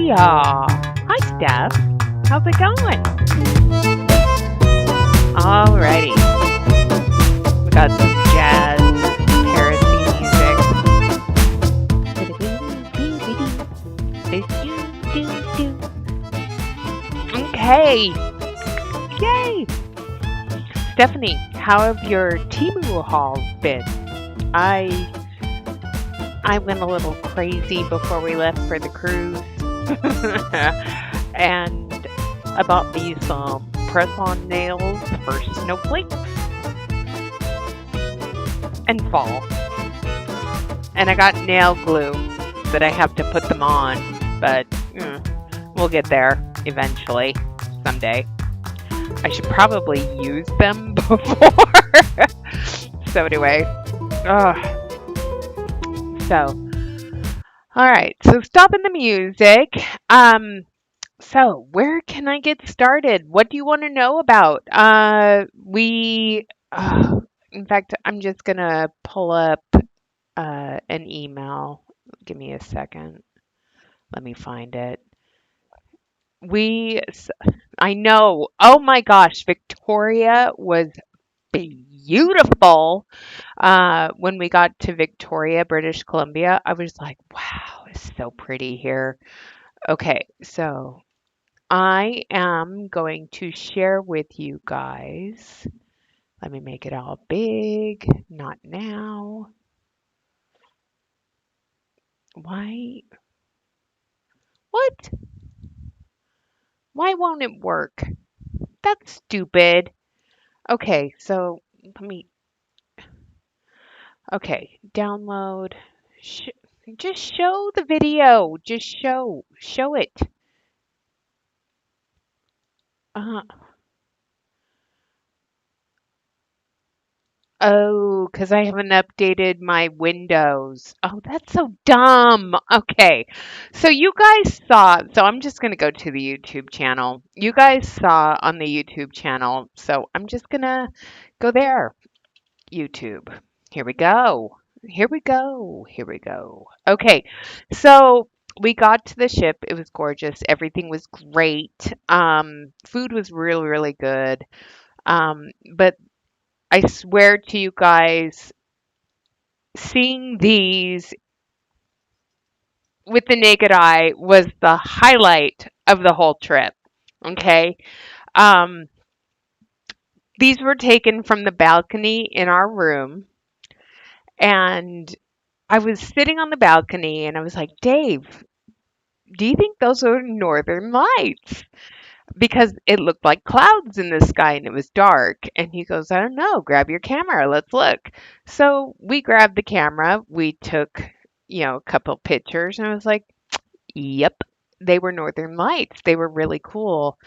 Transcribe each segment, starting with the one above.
y'all. Hi, Steph. How's it going? Alrighty. We got some jazz Parisy music. Okay. Yay. Stephanie, how have your Temu hauls been? I went a little crazy before we left for the cruise. And I bought me some press-on nails for snowflakes and fall. And I got nail glue that I have to put them on, but we'll get there eventually, someday. I should probably use them before. So anyway, all right. So stopping the music. So where can I get started? What do you want to know about? In fact, I'm just gonna pull up an email. Give me a second. Let me find it. I know. Oh my gosh, Victoria was beautiful. When we got to Victoria, British Columbia, I was like, wow, it's so pretty here. Okay, so I am going to share with you guys. Let me make it all big. Not now. Why? What? Why won't it work? That's stupid. Okay, so let me. Okay, download. Just show the video. Just show it. Uh, oh, because I haven't updated my Windows. Oh, that's so dumb. Okay, so you guys saw. So I'm just gonna go to the YouTube channel. You guys saw on the YouTube channel. So I'm just gonna go there. YouTube. Here we go. Here we go. Here we go. Okay, so we got to the ship. It was gorgeous. Everything was great. Food was really, really good. But I swear to you guys, seeing these with the naked eye was the highlight of the whole trip. Okay. Um, these were taken from the balcony in our room, and I was sitting on the balcony and I was like, Dave, do you think those are northern lights? Because it looked like clouds in the sky and it was dark. And he goes, I don't know, grab your camera, let's look. So we grabbed the camera, we took, a couple pictures, and I was like, yep, they were northern lights. They were really cool.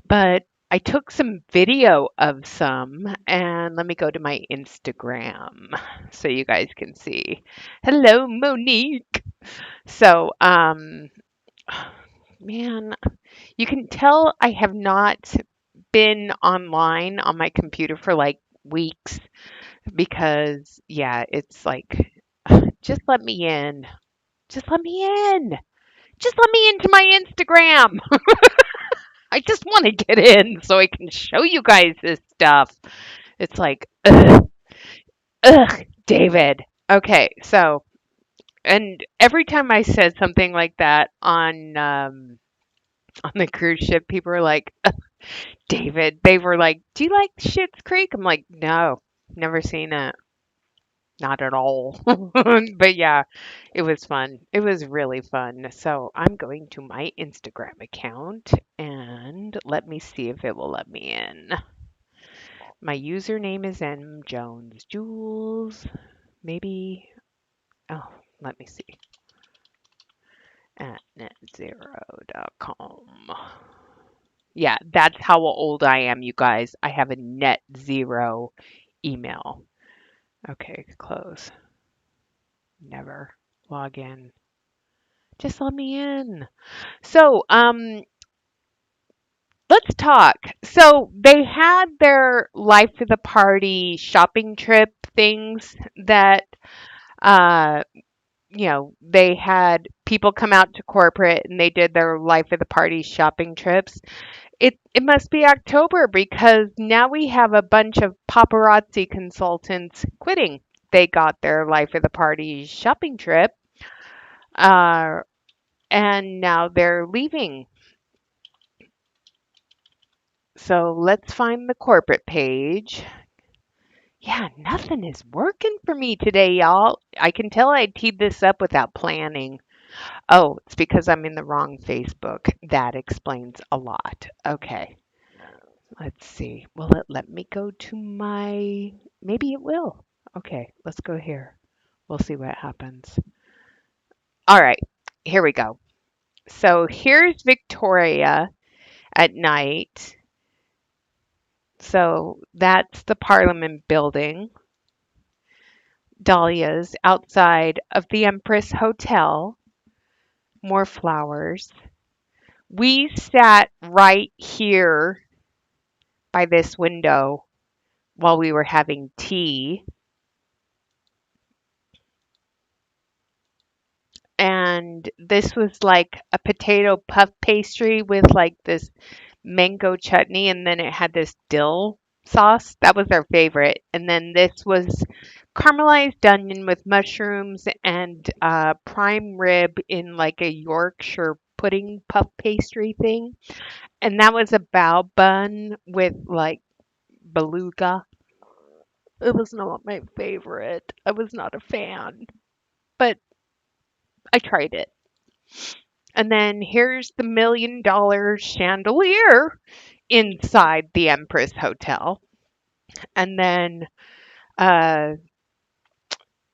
But I took some video of some, and let me go to my Instagram so you guys can see. Hello, Monique. So, man, you can tell I have not been online on my computer for like weeks because, yeah, it's like, just let me in. Just let me in. Just let me into my Instagram. I just want to get in so I can show you guys this stuff. It's like, ugh, David. Okay, so, and every time I said something like that on the cruise ship, people were like, David, they were like, do you like Schitt's Creek? I'm like, no, never seen it. Not at all. But yeah, it was fun. It was really fun. So I'm going to my Instagram account and let me see if it will let me in. My username is M Jones Jules. Maybe. Oh, let me see. At netzero.com. Yeah, that's how old I am, you guys. I have a net zero email. Okay, close. Never log in. Just let me in. So, let's talk. So they had their life of the party shopping trip things that uh they had people come out to corporate and they did their life of the party shopping trips. It must be October because now we have a bunch of paparazzi consultants quitting. They got their life of the party shopping trip, uh, and now they're leaving. So let's find the corporate page. Yeah, nothing is working for me today, y'all. I can tell I teed this up without planning. Oh, it's because I'm in the wrong Facebook. That explains a lot. Okay, let's see. Will it let me go to my... Maybe it will. Okay, let's go here. We'll see what happens. All right, here we go. So here's Victoria at night. So that's the Parliament building. Dahlias outside of the Empress Hotel. More flowers. We sat right here by this window while we were having tea. And this was like a potato puff pastry with like this mango chutney, and then it had this dill sauce. That was our favorite. And then this was caramelized onion with mushrooms and prime rib in like a Yorkshire pudding puff pastry thing. And that was a bao bun with like beluga. It was not my favorite. I was not a fan, but I tried it. And then here's the $1 million chandelier inside the Empress Hotel. And then a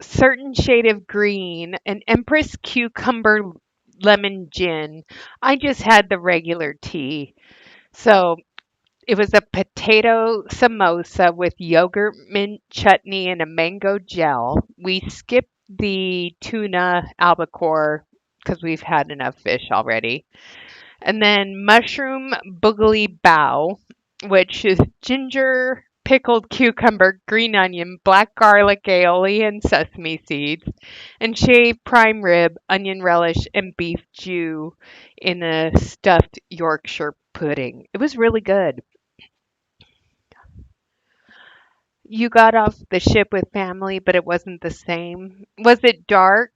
certain shade of green, an Empress cucumber lemon gin. I just had the regular tea. So it was a potato samosa with yogurt, mint chutney, and a mango gel. We skipped the tuna albacore because we've had enough fish already. And then mushroom boogly bao, which is ginger, pickled cucumber, green onion, black garlic aioli, and sesame seeds, and shaved prime rib, onion relish, and beef stew in a stuffed Yorkshire pudding. It was really good. You got off the ship with family, but it wasn't the same. Was it dark?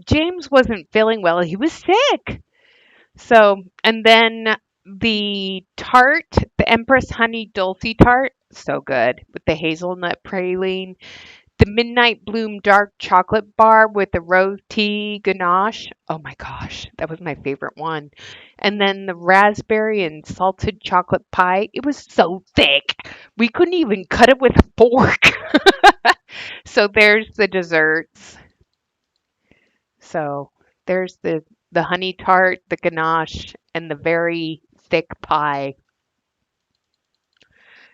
James wasn't feeling well. He was sick. So, and then the tart, the Empress Honey Dulce tart, so good with the hazelnut praline. The Midnight Bloom dark chocolate bar with the rose tea ganache. Oh my gosh, that was my favorite one. And then the raspberry and salted chocolate pie. It was so thick. We couldn't even cut it with a fork. So there's the desserts. So there's the honey tart, the ganache, and the very thick pie.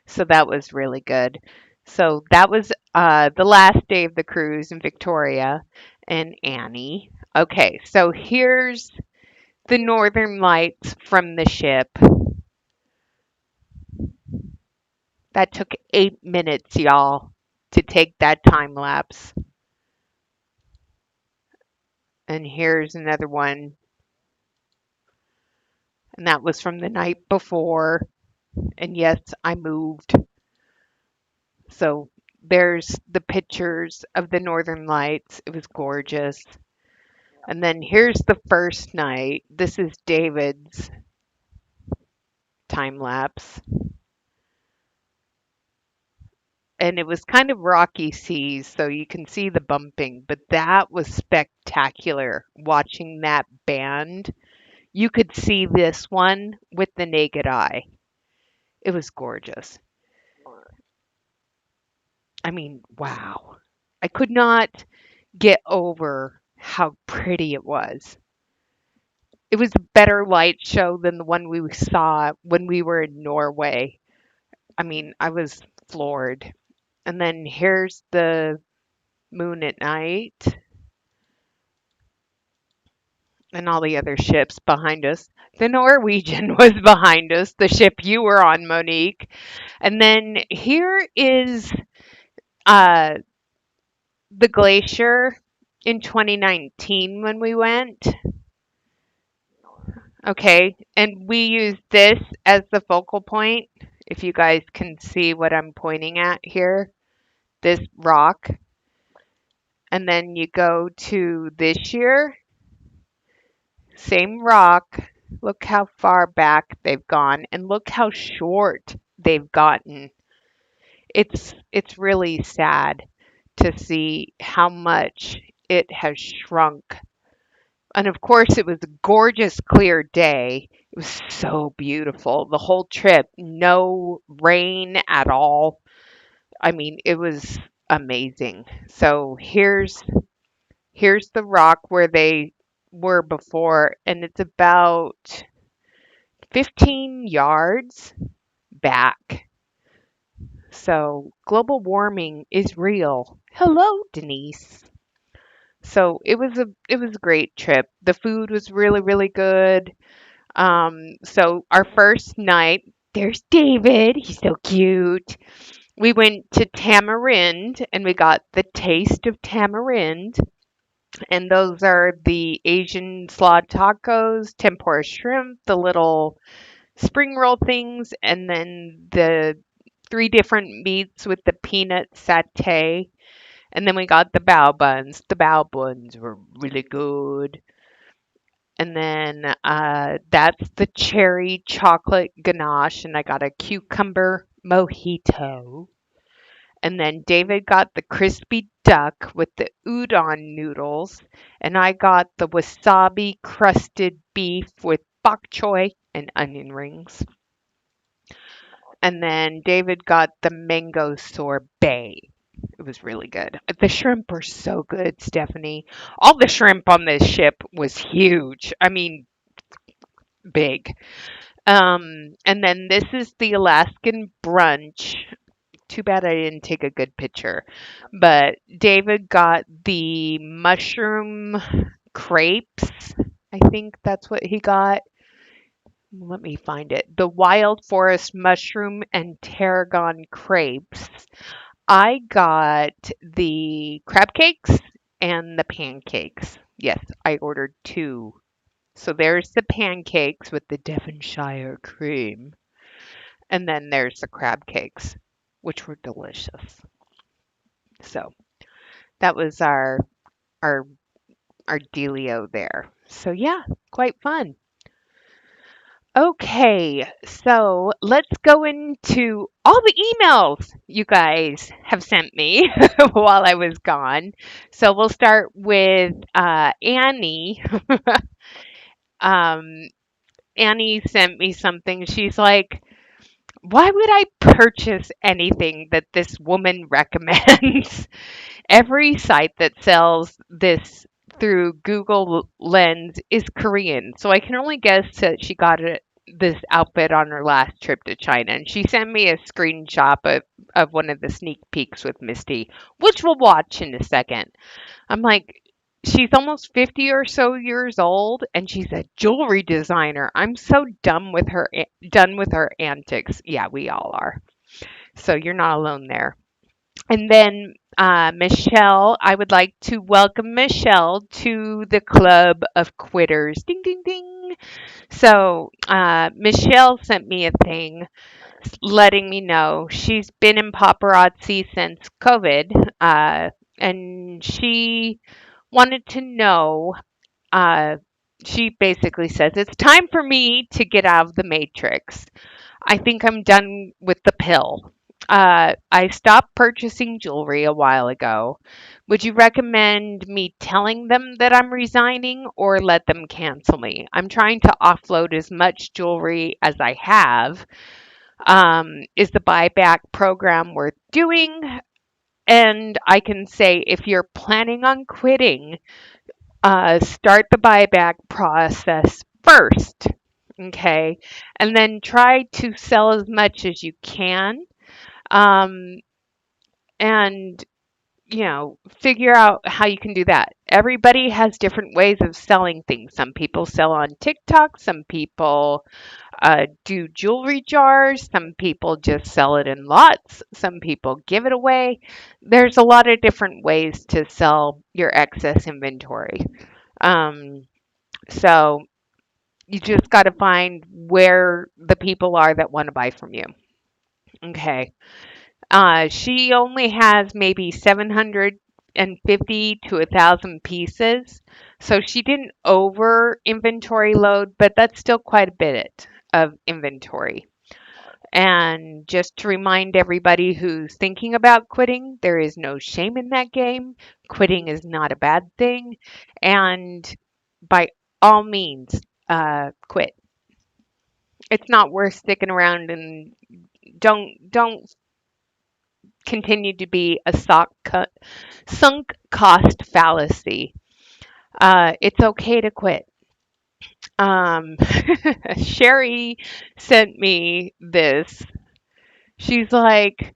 So that was really good. So that was the last day of the cruise in Victoria and Annie. Okay, so here's the northern lights from the ship. That took 8 minutes, y'all, to take that time lapse. And here's another one. And that was from the night before. And yes, I moved. So there's the pictures of the northern lights. It was gorgeous. And then here's the first night. This is David's time lapse. And it was kind of rocky seas, so you can see the bumping, but that was spectacular watching that band. You could see this one with the naked eye. It was gorgeous. I mean, wow. I could not get over how pretty it was. It was a better light show than the one we saw when we were in Norway. I mean, I was floored. And then here's the moon at night and all the other ships behind us. The Norwegian was behind us, the ship you were on, Monique. And then here is uh, the glacier. in 2019 when we went. Okay, and we used this as the focal point. If you guys can see what I'm pointing at here, this rock. And then you go to this year, same rock. Look how far back they've gone and look how short they've gotten. It's really sad to see how much it has shrunk. And of course, it was a gorgeous, clear day. It was so beautiful. The whole trip, no rain at all. I mean, it was amazing. So here's the rock where they were before, and it's about 15 yards back. So global warming is real. Hello, Denise. So it was a great trip. The food was really, really good. So our first night, there's David. He's so cute. We went to Tamarind and we got the taste of tamarind. And those are the Asian slaw tacos, tempura shrimp, the little spring roll things, and then the three different meats with the peanut satay. And then we got the bao buns. The bao buns were really good. And then that's the cherry chocolate ganache, and I got a cucumber mojito. And then David got the crispy duck with the udon noodles, and I got the wasabi crusted beef with bok choy and onion rings. And then David got the mango sorbet. It was really good. The shrimp were so good, Stephanie. All the shrimp on this ship was huge. I mean, big. And then this is the Alaskan brunch. Too bad I didn't take a good picture. But David got the mushroom crepes. I think that's what he got. Let me find it. The wild forest mushroom and tarragon crepes. I got the crab cakes and the pancakes. Yes, I ordered two. So there's the pancakes with the Devonshire cream. And then there's the crab cakes, which were delicious. So that was our our dealio there. So yeah, quite fun. Okay, so let's go into all the emails you guys have sent me while I was gone. So we'll start with Annie. Um, Annie sent me something. She's like, why would I purchase anything that this woman recommends? Every site that sells this through Google Lens is Korean, so I can only guess that she got this outfit on her last trip to China. And she sent me a screenshot of one of the sneak peeks with Misty, which we'll watch in a second. I'm like, she's almost 50 or so years old, and she's a jewelry designer. I'm so done with her antics. Yeah, we all are. So you're not alone there. And then Michelle, I would like to welcome Michelle to the Club of Quitters. Ding, ding, ding. So Michelle sent me a thing letting me know she's been in paparazzi since COVID, and she wanted to know. Uh, she basically says it's time for me to get out of the matrix. I think I'm done with the pill. I stopped purchasing jewelry a while ago. Would you recommend me telling them that I'm resigning or let them cancel me? I'm trying to offload as much jewelry as I have. Is the buyback program worth doing? And I can say if you're planning on quitting, start the buyback process first. Okay. And then try to sell as much as you can. Um, and figure out how you can do that. Everybody has different ways of selling things. Some people sell on TikTok, some people do jewelry jars. Some people just sell it in lots. Some people give it away. There's a lot of different ways to sell your excess inventory. Um, so you just got to find where the people are that want to buy from you. Okay. She only has maybe 750 to 1,000 pieces. So she didn't over inventory load, but that's still quite a bit of inventory. And just to remind everybody who's thinking about quitting, there is no shame in that game. Quitting is not a bad thing. And by all means, quit. It's not worth sticking around, and don't continue to be a sunk cost fallacy. It's okay to quit. Um, Sherry sent me this. She's like,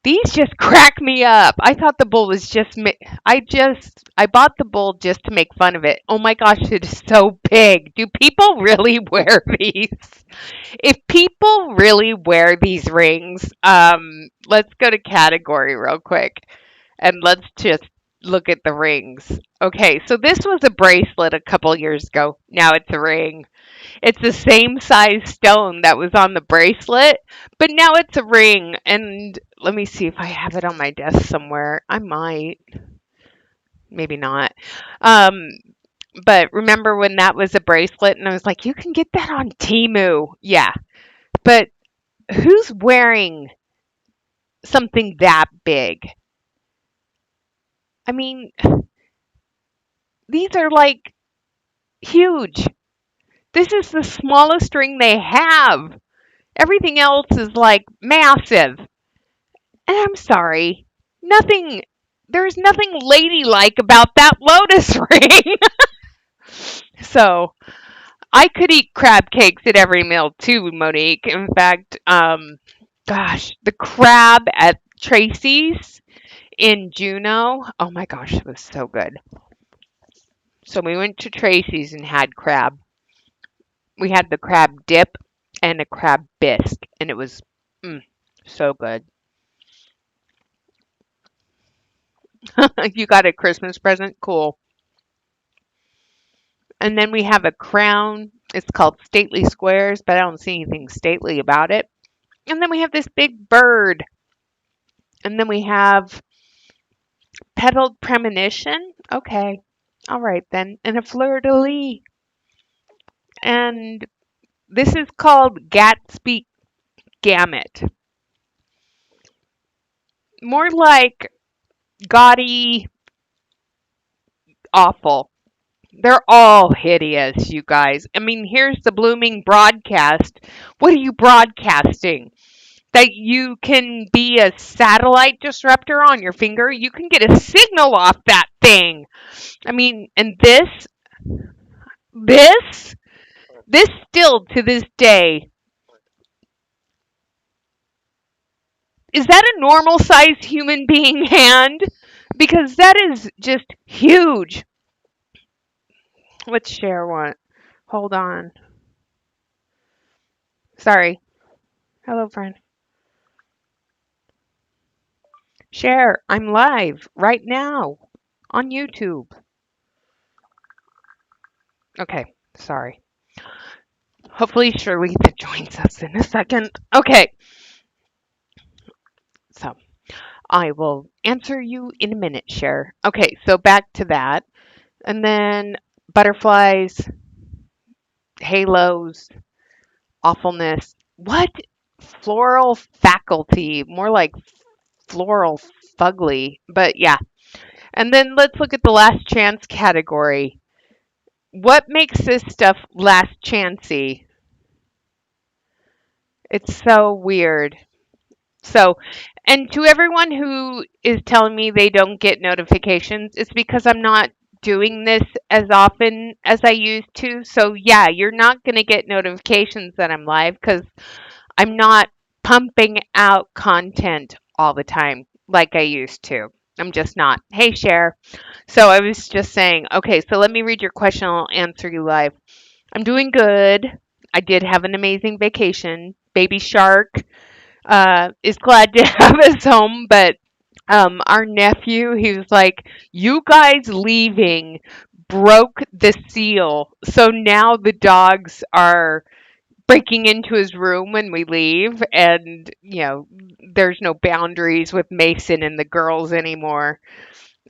these just crack me up. I thought the bull was I bought the bull just to make fun of it. Oh my gosh, it is so big. Do people really wear these? If people really wear these rings, let's go to category real quick and let's just look at the rings. Okay, so this was a bracelet a couple years ago. Now it's a ring. It's the same size stone that was on the bracelet, but now it's a ring. And let me see if I have it on my desk somewhere. I might, maybe not. Um, but remember when that was a bracelet and I was like, you can get that on Temu. Yeah. But who's wearing something that big? I mean, these are like huge. This is the smallest ring they have. Everything else is like massive. And I'm sorry, nothing, there's nothing ladylike about that lotus ring. So I could eat crab cakes at every meal too, Monique. In fact, gosh, the crab at Tracy's in Juneau, oh my gosh, it was so good. So we went to Tracy's and had crab. We had the crab dip and a crab bisque, and it was so good. You got a Christmas present? Cool. And then we have a crown. It's called Stately Squares, but I don't see anything stately about it. And then we have this big bird. And then we have Petaled Premonition. Okay. All right then. And a fleur de lis. And this is called Gatsby Gamut. More like gaudy, awful. They're all hideous, you guys. I mean, here's the blooming broadcast. What are you broadcasting? That you can be a satellite disruptor on your finger? You can get a signal off that thing. I mean, and this, this still to this day, is that a normal sized human being hand? Because that is just huge. Let's share one. Hold on. Sorry. Hello, friend. Share. I'm live right now on YouTube. Okay. Sorry. Hopefully Shirley joins us in a second. Okay. So I will answer you in a minute, Share. Okay. So back to that. And then butterflies, halos, awfulness. What? Floral faculty. More like floral fugly. But yeah. And then let's look at the last chance category. What makes this stuff last chancey? It's so weird. So, and to everyone who is telling me they don't get notifications, it's because I'm not doing this as often as I used to. So, yeah, you're not going to get notifications that I'm live because I'm not pumping out content all the time like I used to. I'm just not. Hey, Cher. So I was just saying, okay, so let me read your question. I'll answer you live. I'm doing good. I did have an amazing vacation. Baby Shark is glad to have us home, but our nephew, he was like, "You guys leaving broke the seal, so now the dogs are breaking into his room when we leave, and there's no boundaries with Mason and the girls anymore."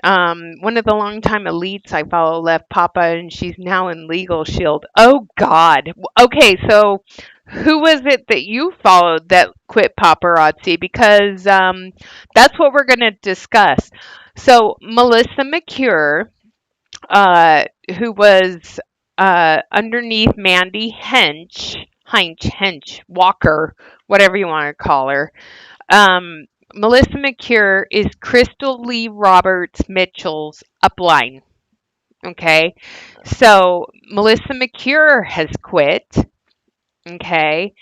One of the longtime elites I follow left Papa, and she's now in Legal Shield. Oh God. Okay, so who was it that you followed that quit paparazzi? Because that's what we're going to discuss. So Melissa McCure, who was underneath Mandy Hench, Walker, whatever you want to call her. Um, Melissa McCure is Crystal Lee Roberts Mitchell's upline. Okay. So Melissa McCure has quit. Okay.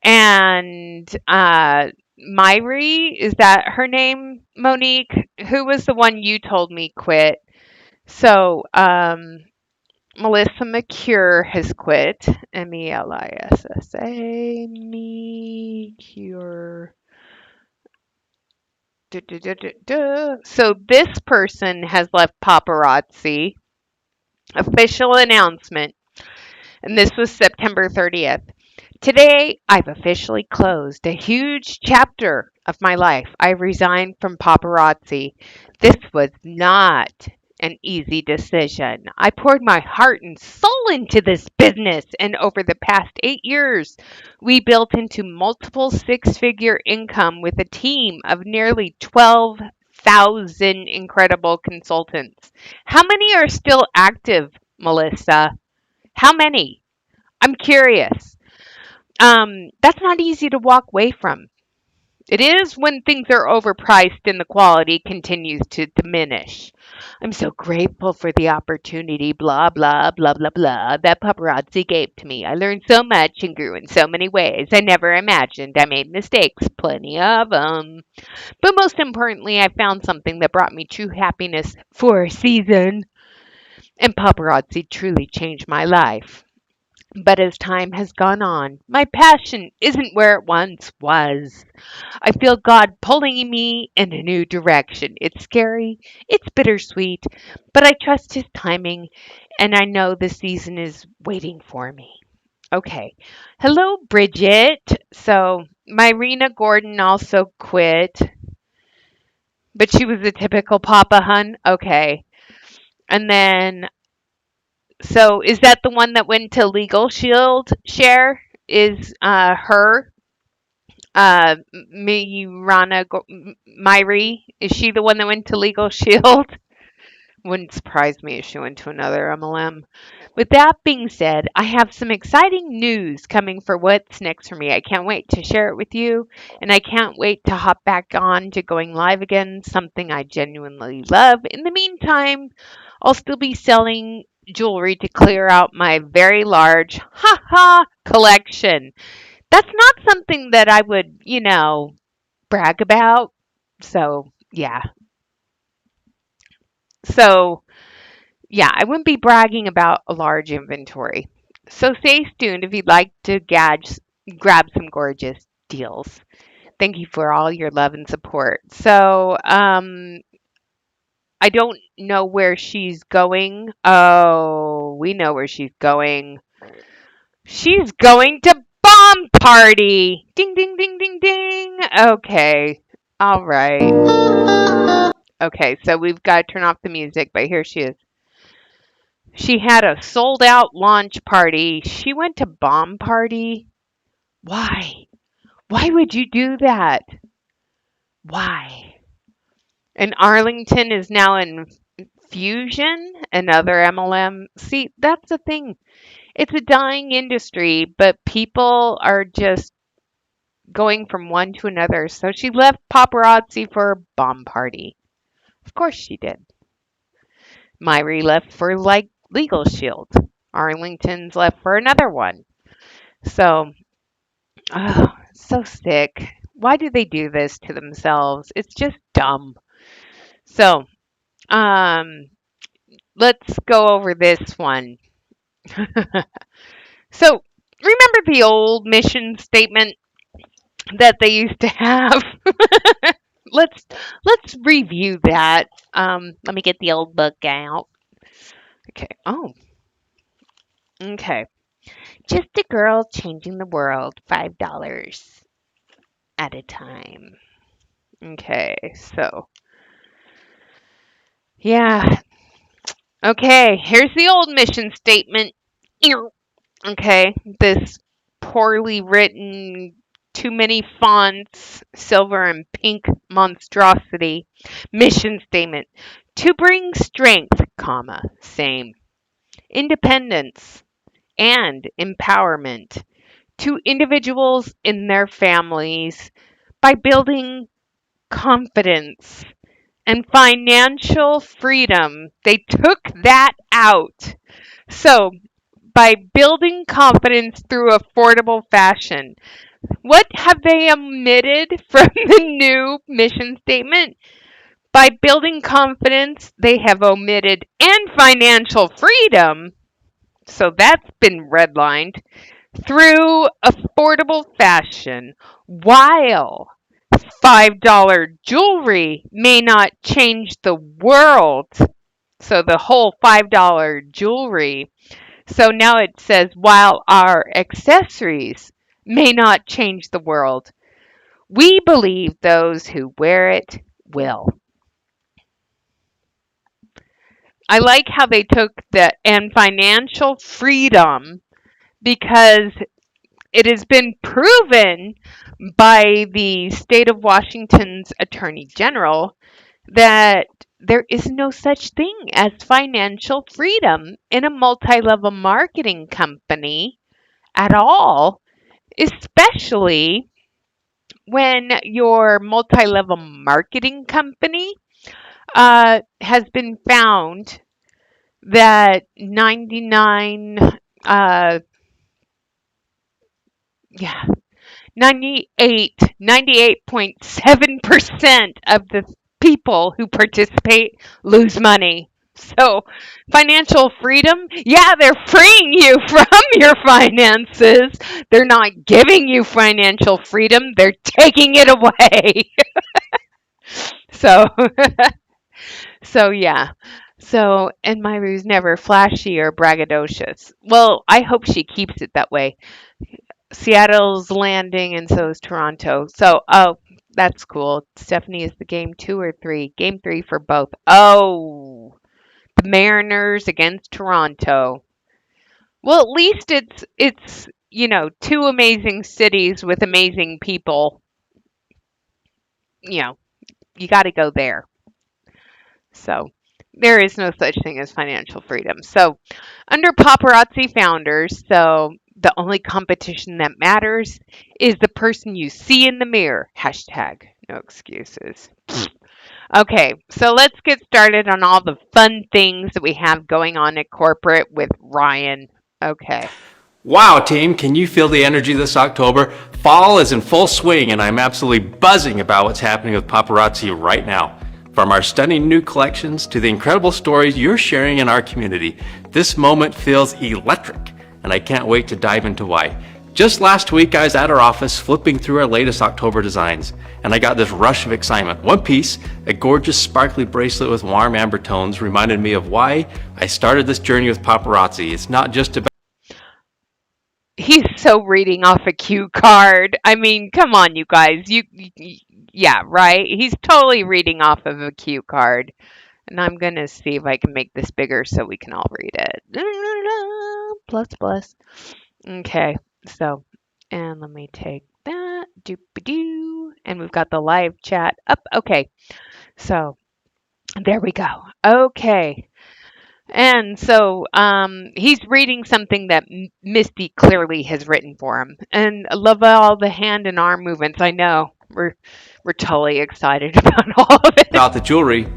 And Myri, is that her name, Monique? Who was the one you told me quit? So Melissa McCure has quit. Melissa. McCure. Duh, duh, duh, duh, duh. So this person has left paparazzi. Official announcement. And this was September 30th. Today, I've officially closed a huge chapter of my life. I resigned from paparazzi. This was not an easy decision. I poured my heart and soul into this business, and over the past 8 years, we built into multiple six-figure income with a team of nearly 12,000 incredible consultants. How many are still active, Melissa? How many? I'm curious. That's not easy to walk away from. It is when things are overpriced and the quality continues to diminish. I'm so grateful for the opportunity, blah, blah, blah, blah, blah, that paparazzi gave to me. I learned so much and grew in so many ways I never imagined. I made mistakes, plenty of them. But most importantly, I found something that brought me true happiness for a season. And paparazzi truly changed my life. But as time has gone on, my passion isn't where it once was. I feel God pulling me in a new direction. It's scary, it's bittersweet, but I trust His timing and I know the season is waiting for me. Okay. Hello, Bridget. So, Myrena Gordon also quit, but she was a typical Papa Hun. Okay. And then, so is that the one that went to Legal Shield share? Is her Myri? Is she the one that went to Legal Shield? Wouldn't surprise me if she went to another MLM. With that being said, I have some exciting news coming for what's next for me. I can't wait to share it with you, and I can't wait to hop back on to going live again, something I genuinely love. In the meantime, I'll still be selling jewelry to clear out my very large collection. That's not something that I would, brag about. So, yeah. So, yeah, I wouldn't be bragging about a large inventory. So stay tuned if you'd like to grab some gorgeous deals. Thank you for all your love and support. So, I don't know where she's going. Oh, we know where she's going. She's going to bomb party. Ding, ding, ding, ding, ding. Okay. All right. Okay, so we've got to turn off the music, but here she is. She had a sold out launch party. She went to bomb party. Why? Why would you do that? Why? And Arlington is now in Fusion, another MLM. See, that's the thing. It's a dying industry, but people are just going from one to another. So she left paparazzi for a bomb party. Of course she did. Myri left for like Legal Shield. Arlington's left for another one. So, oh, so sick. Why do they do this to themselves? It's just dumb. So, um, let's go over this one. So, Remember the old mission statement that they used to have? let's let's review that. Let me get the old book out. Okay. Oh, okay. Just a girl changing the world, $5 at a time. Okay, so yeah. Okay, here's the old mission statement. Ew. Okay, this poorly written, too many fonts, silver and pink monstrosity. Mission statement. To bring strength, comma, same. Independence and empowerment to individuals in their families by building confidence and financial freedom. They took that out. So, by building confidence through affordable fashion, what have they omitted from the new mission statement? By building confidence, they have omitted and financial freedom. So that's been redlined through affordable fashion. While $5 jewelry may not change the world. So the whole $5 jewelry. So now it says, while our accessories may not change the world, we believe those who wear it will. I like how they took the and financial freedom because it has been proven by the state of Washington's Attorney General that there is no such thing as financial freedom in a multi level marketing company at all, especially when your multi level marketing company has been found that 99, yeah, 98.7% of the people who participate lose money. So, financial freedom, yeah, they're freeing you from your finances. They're not giving you financial freedom, they're taking it away. So, so yeah. So, and Myru's never flashy or braggadocious. Well, I hope she keeps it that way. Seattle's landing, and so is Toronto. So, oh, that's cool. Stephanie, is the game 2 or 3? Game 3 for both. Oh, the Mariners against Toronto. Well, at least it's two amazing cities with amazing people. You know, you got to go there. So there is no such thing as financial freedom. So under paparazzi founders, so the only competition that matters is the person you see in the mirror. Hashtag no excuses. Okay, so let's get started on all the fun things that we have going on at corporate with Ryan. Okay. Wow, team, can you feel the energy this October? Fall is in full swing, and I'm absolutely buzzing about what's happening with paparazzi right now. From our stunning new collections to the incredible stories you're sharing in our community, this moment feels electric, and I can't wait to dive into why. Just last week, I was at our office flipping through our latest October designs, and I got this rush of excitement. One piece, a gorgeous sparkly bracelet with warm amber tones, reminded me of why I started this journey with paparazzi. It's not just about He's so reading off a cue card. I mean, come on, you guys. Yeah, right? He's totally reading off of a cue card. And I'm going to see if I can make this bigger so we can all read it. Plus, plus. Okay, so, and let me take that. Doop-a-doo. And we've got the live chat up. Okay, so there we go. Okay. And so he's reading something that Misty clearly has written for him. And I love all the hand and arm movements. I know. We're totally excited about all of it. the jewelry.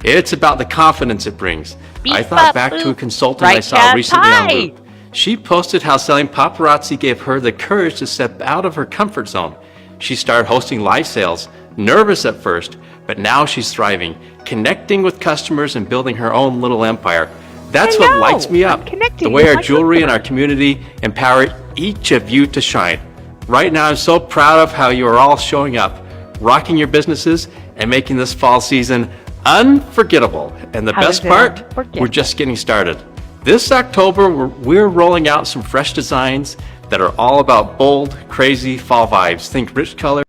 It's about the confidence it brings. I thought back to a consultant I saw recently on Loop. She posted how selling paparazzi gave her the courage to step out of her comfort zone. She started hosting live sales, nervous at first, but now she's thriving, connecting with customers and building her own little empire. That's what lights me up. The way our jewelry and our community empower each of you to shine. Right now, I'm so proud of how you are all showing up, rocking your businesses, and making this fall season unforgettable. And the How best is it part, unforgettable? we're just getting started. This October, we're rolling out some fresh designs that are all about bold, crazy fall vibes. Think rich color.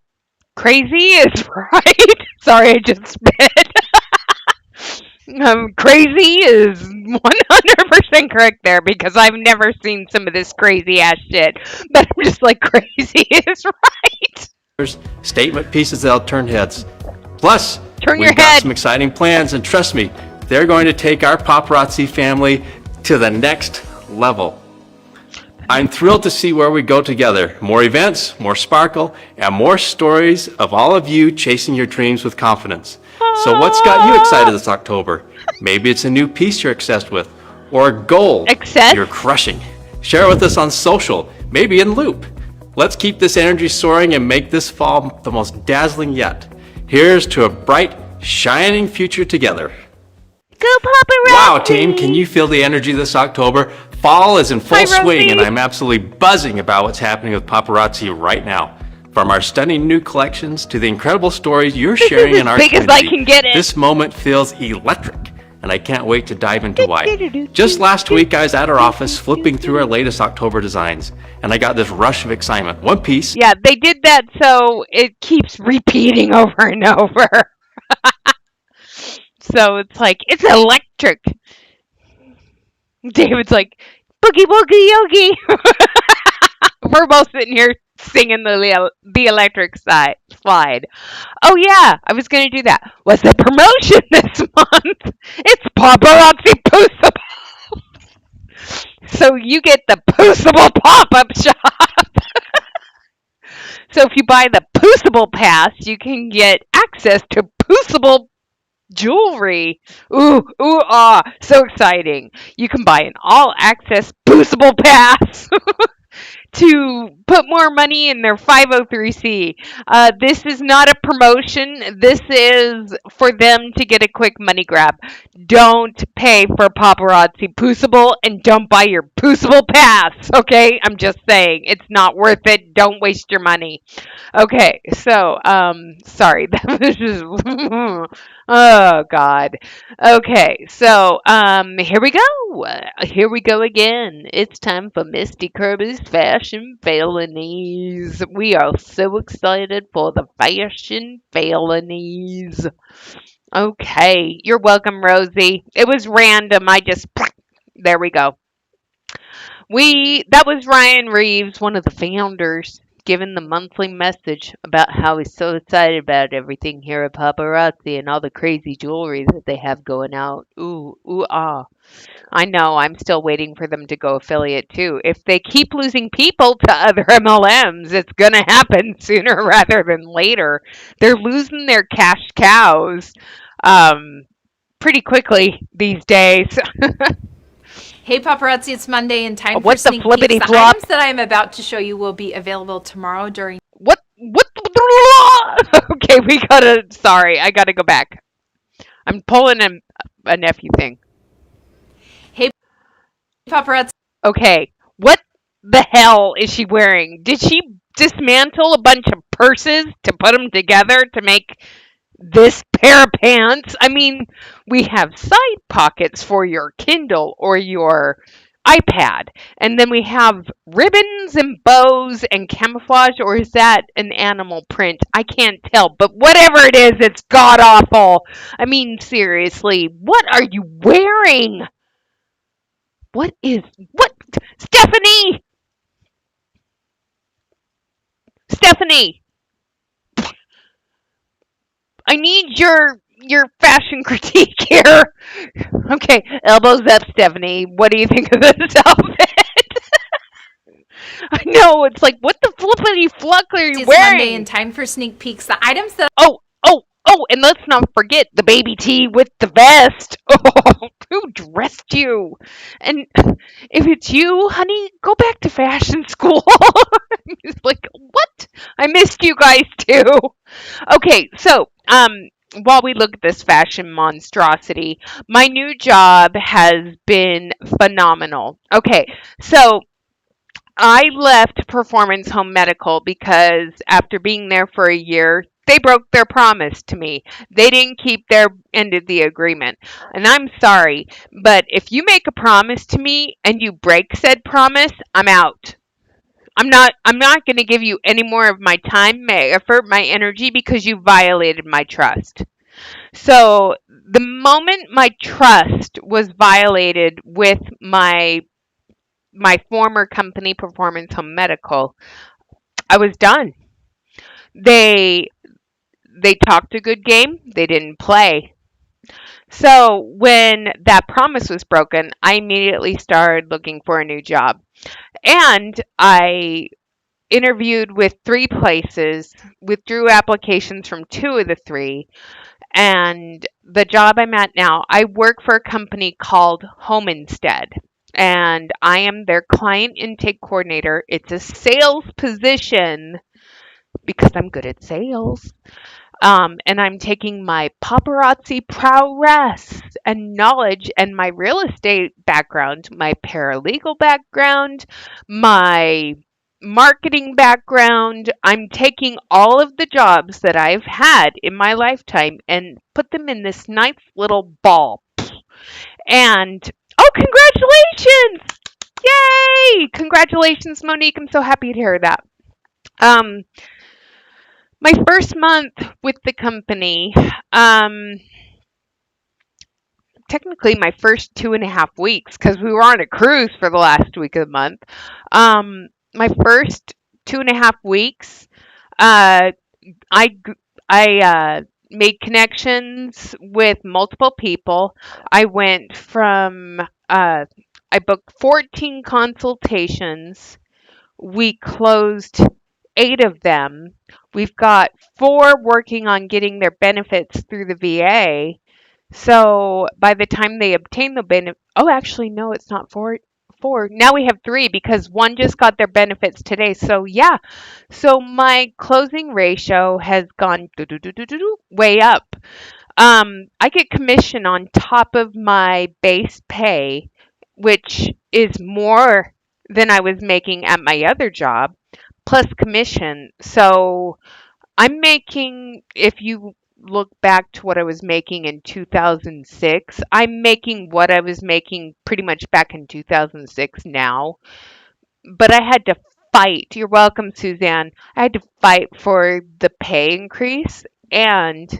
Crazy is right. Sorry, I just spit. Crazy is 100% correct there because I've never seen some of this crazy ass shit. But I'm just like, crazy is right. Statement pieces that'll turn heads. Plus, Turn we've your got head. some exciting plans, and trust me, they're going to take our paparazzi family to the next level. I'm thrilled to see where we go together. More events, more sparkle, and more stories of all of you chasing your dreams with confidence. So what's got you excited this October? Maybe it's a new piece you're obsessed with, or a goal Obsessed? you're crushing. Share it with us on social, maybe in Loop. Let's keep this energy soaring and make this fall the most dazzling yet. Here's to a bright, shining future together. Go paparazzi! Wow, team, can you feel the energy this October? Fall is in full Hi, swing, Rosie. and I'm absolutely buzzing about what's happening with paparazzi right now. From our stunning new collections to the incredible stories you're sharing is in as our big as community, I can get it. this moment feels electric, and I can't wait to dive into why. Just last week, I was at our office flipping through our latest October designs, and I got this rush of excitement. One piece. Yeah, they did that so it keeps repeating over and over. So it's like, it's electric. David's like, boogie woogie yogi. We're both sitting here singing the electric slide. Oh yeah, I was gonna do that. What's the promotion this month? It's paparazzi poostable. So you get the poostable pop-up shop. So if you buy the poostable pass, you can get access to poostable jewelry. Ooh, ooh, ah, so exciting. You can buy an all-access boostable pass to put more money in their 503c. This is not a promotion. This is for them to get a quick money grab. Don't pay for paparazzi poosable and don't buy your poosable pass, okay? I'm just saying. It's not worth it. Don't waste your money. Okay, so, sorry, that was just, oh God. Okay, so, here we go. Here we go again. It's time for Misty Kirby's Fashion Felonies. We are so excited for the Fashion Felonies. Okay, you're welcome, Rosie. It was random. There we go. That was Ryan Reeves, one of the founders, giving the monthly message about how he's so excited about everything here at Paparazzi and all the crazy jewelry that they have going out. Ooh, ooh, ah. I know, I'm still waiting for them to go affiliate too. If they keep losing people to other MLMs, it's gonna happen sooner rather than later. They're losing their cash cows pretty quickly these days. Hey paparazzi, it's Monday and time for What the sneak peeks. flippity The flop? items that I am about to show you will be available tomorrow during. What? Okay, sorry, I gotta go back. I'm pulling a nephew thing. Hey paparazzi. Okay, what the hell is she wearing? Did she dismantle a bunch of purses to put them together to make this pair of pants? I mean, we have side pockets for your Kindle or your iPad, and then we have ribbons and bows and camouflage, or is that an animal print? I can't tell, but whatever it is, it's god awful. I mean, seriously, what are you wearing? What? Stephanie! Stephanie! I need your fashion critique here. Okay, elbows up, Stephanie. What do you think of this outfit? I know, it's like, what the flippity fluck are you It's wearing? Monday and time for sneak peeks. The items that Oh, and let's not forget the baby tee with the vest. Oh, who dressed you? And if it's you, honey, go back to fashion school. It's like, what? I missed you guys too. Okay, so, while we look at this fashion monstrosity, my new job has been phenomenal. Okay, so I left Performance Home Medical because after being there for a year, they broke their promise to me. They didn't keep their end of the agreement. And I'm sorry, but if you make a promise to me and you break said promise, I'm out. I'm not going to give you any more of my time, my effort, my energy because you violated my trust. So, the moment my trust was violated with my former company, Performance Home Medical, I was done. They they talked a good game, they didn't play. So when that promise was broken, I immediately started looking for a new job. And I interviewed with 3 places, withdrew applications from 2 of the 3, and the job I'm at now, I work for a company called Home Instead. And I am their client intake coordinator. It's a sales position because I'm good at sales. And I'm taking my paparazzi prowess and knowledge and my real estate background, my paralegal background, my marketing background. I'm taking all of the jobs that I've had in my lifetime and put them in this nice little ball. And oh, congratulations! Yay! Congratulations, Monique. I'm so happy to hear that. Um, my first month with the company, um, technically my first 2.5 weeks, because we were on a cruise for the last week of the month. My first 2.5 weeks, uh, I g- I made connections with multiple people. I went from I booked 14 consultations. We closed 8 of them. We've got 4 working on getting their benefits through the VA. So by the time they obtain the benefit, oh, actually, no, it's not 4. 4. Now we have 3 because one just got their benefits today. So yeah, so my closing ratio has gone way up. I get commission on top of my base pay, which is more than I was making at my other job, plus commission. So I'm making, if you look back to what I was making in 2006, I'm making what I was making pretty much back in 2006 now. But I had to fight. You're welcome, Suzanne. I had to fight for the pay increase, and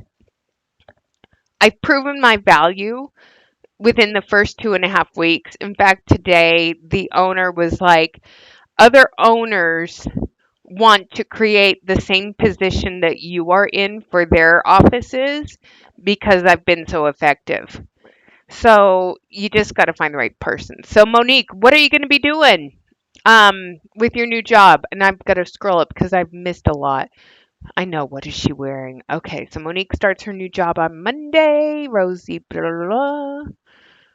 I've proven my value within the first 2.5 weeks. In fact, today the owner was like, other owners want to create the same position that you are in for their offices because I've been so effective. So you just got to find the right person. So Monique, what are you going to be doing with your new job? And I've got to scroll up because I've missed a lot. I know, what is she wearing? Okay, so Monique starts her new job on Monday. Rosie, blah, blah, blah.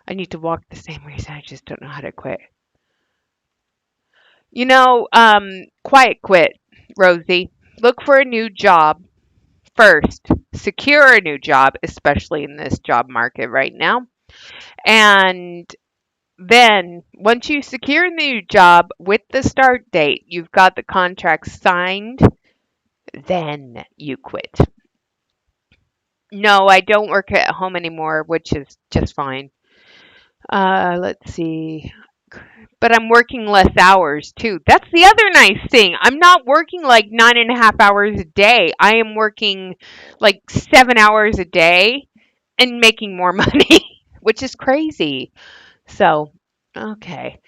I need to walk the same reason. I just don't know how to quit. Quiet quit, Rosie. Look for a new job first. Secure a new job, especially in this job market right now. And then, once you secure a new job with the start date, you've got the contract signed, then you quit. No, I don't work at home anymore, which is just fine. Let's see. But I'm working less hours too. That's the other nice thing. I'm not working like 9.5 hours a day. I am working like 7 hours a day and making more money, which is crazy. So, okay.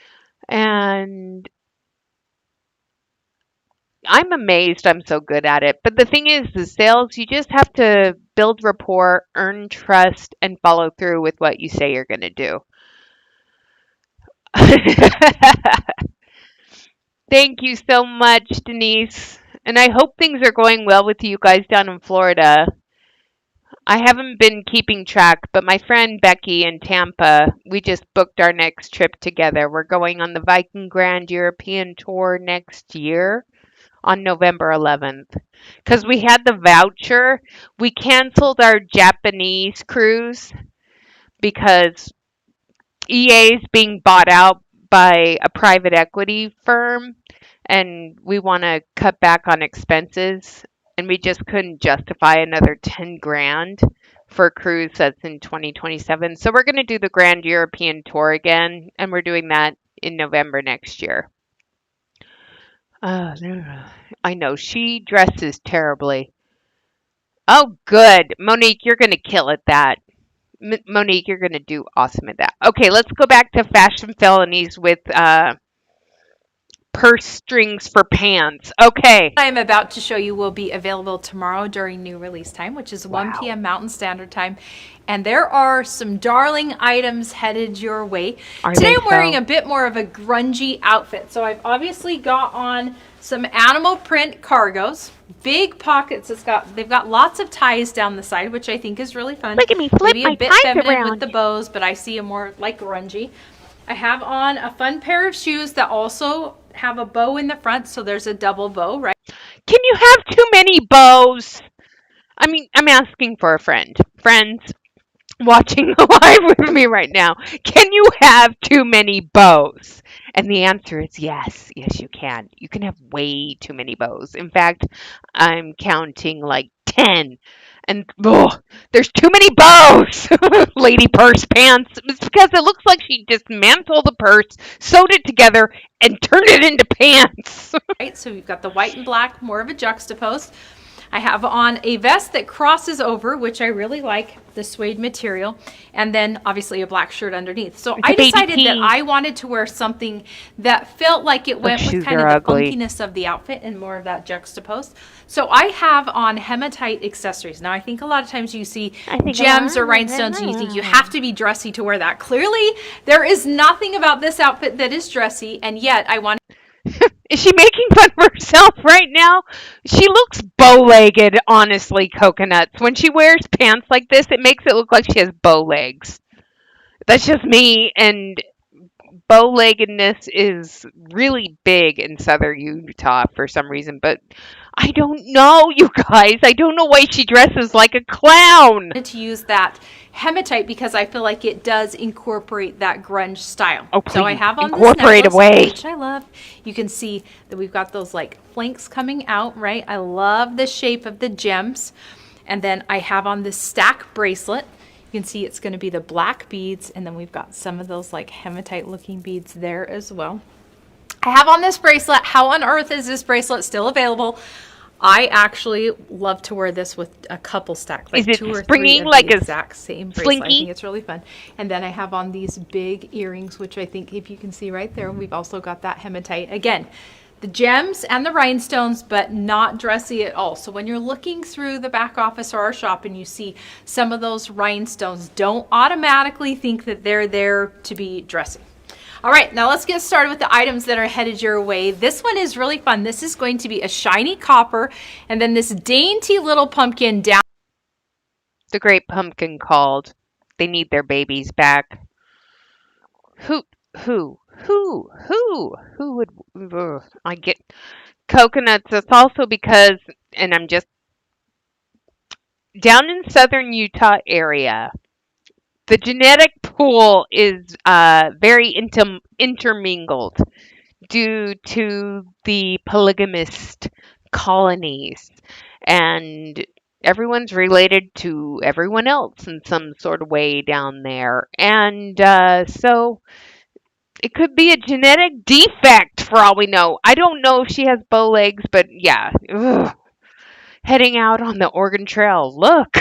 And I'm amazed I'm so good at it. But the thing is, the sales, you just have to build rapport, earn trust, and follow through with what you say you're going to do. Thank you so much, Denise. And I hope things are going well with you guys down in Florida. I haven't been keeping track, but my friend Becky in Tampa, we just booked our next trip together. We're going on the Viking Grand European Tour next year on November 11th. Because we had the voucher, we canceled our Japanese cruise because EA is being bought out by a private equity firm, and we want to cut back on expenses, and we just couldn't justify another 10 grand for a cruise that's in 2027. So we're going to do the Grand European Tour again, and we're doing that in November next year. I know she dresses terribly. Oh, good. Monique, you're going to kill at that. Monique, you're going to do awesome at that. Okay, let's go back to fashion felonies with purse strings for pants. Okay. I'm about to show you will be available tomorrow during new release time, which is 1 Wow. p.m. Mountain Standard Time. And there are some darling items headed your way. Are Today they I'm wearing so? a bit more of a grungy outfit. So I've obviously got on some animal print cargos, big pockets. They've got lots of ties down the side, which I think is really fun. Look at me flip Maybe my a bit ties feminine around. with the bows, but I see a more like grungy. I have on a fun pair of shoes that also have a bow in the front, so there's a double bow, right? Can you have too many bows? I mean, I'm asking for a friend. Friends watching live with me right now, can you have too many bows? And the answer is yes. Yes, you can. You can have way too many bows. In fact, I'm counting like 10. And there's too many bows, lady purse pants. It's because it looks like she dismantled the purse, sewed it together, and turned it into pants. Right, so we've got the white and black, more of a juxtapose. I have on a vest that crosses over, which I really like, the suede material, and then obviously a black shirt underneath. So It's a I baby decided that tee. I wanted to wear something that felt like it went shoes with kind are of the ugly. funkiness of the outfit and more of that juxtapose. So I have on hematite accessories. Now I think a lot of times you see gems or rhinestones and you think you have to be dressy to wear that. Clearly, there is nothing about this outfit that is dressy, and yet I want Is she making fun of herself right now? She looks bow-legged, honestly, Coconuts. When she wears pants like this, it makes it look like she has bow legs. That's just me, and bow-leggedness is really big in southern Utah for some reason, but I don't know, you guys. I don't know why she dresses like a clown. to use that hematite because I feel like it does incorporate that grunge style. Oh, so I please, have on incorporate this necklace, away. which I love. You can see that we've got those like flanks coming out, right? I love the shape of the gems. And then I have on this stack bracelet. You can see it's going to be the black beads, and then we've got some of those like hematite looking beads there as well. I have on this bracelet. How on earth is this bracelet still available? I actually love to wear this with a couple stack, like Is it 2 or 3 springing of like the a exact same bracelet. I slinky? think it's really fun. And then I have on these big earrings, which I think if you can see right there, we've also got that hematite. Again, the gems and the rhinestones, but not dressy at all. So when you're looking through the back office or our shop and you see some of those rhinestones, don't automatically think that they're there to be dressy. All right, now let's get started with the items that are headed your way. This one is really fun. This is going to be a shiny copper and then this dainty little pumpkin down. The Great Pumpkin called. They need their babies back. Who would, I get Coconuts. It's also because, and I'm just down in southern Utah area, the genetic pool is very intermingled due to the polygamist colonies, and everyone's related to everyone else in some sort of way down there, and so it could be a genetic defect for all we know. I don't know if she has bow legs, but yeah. Ugh. Heading out on the Oregon Trail. Look.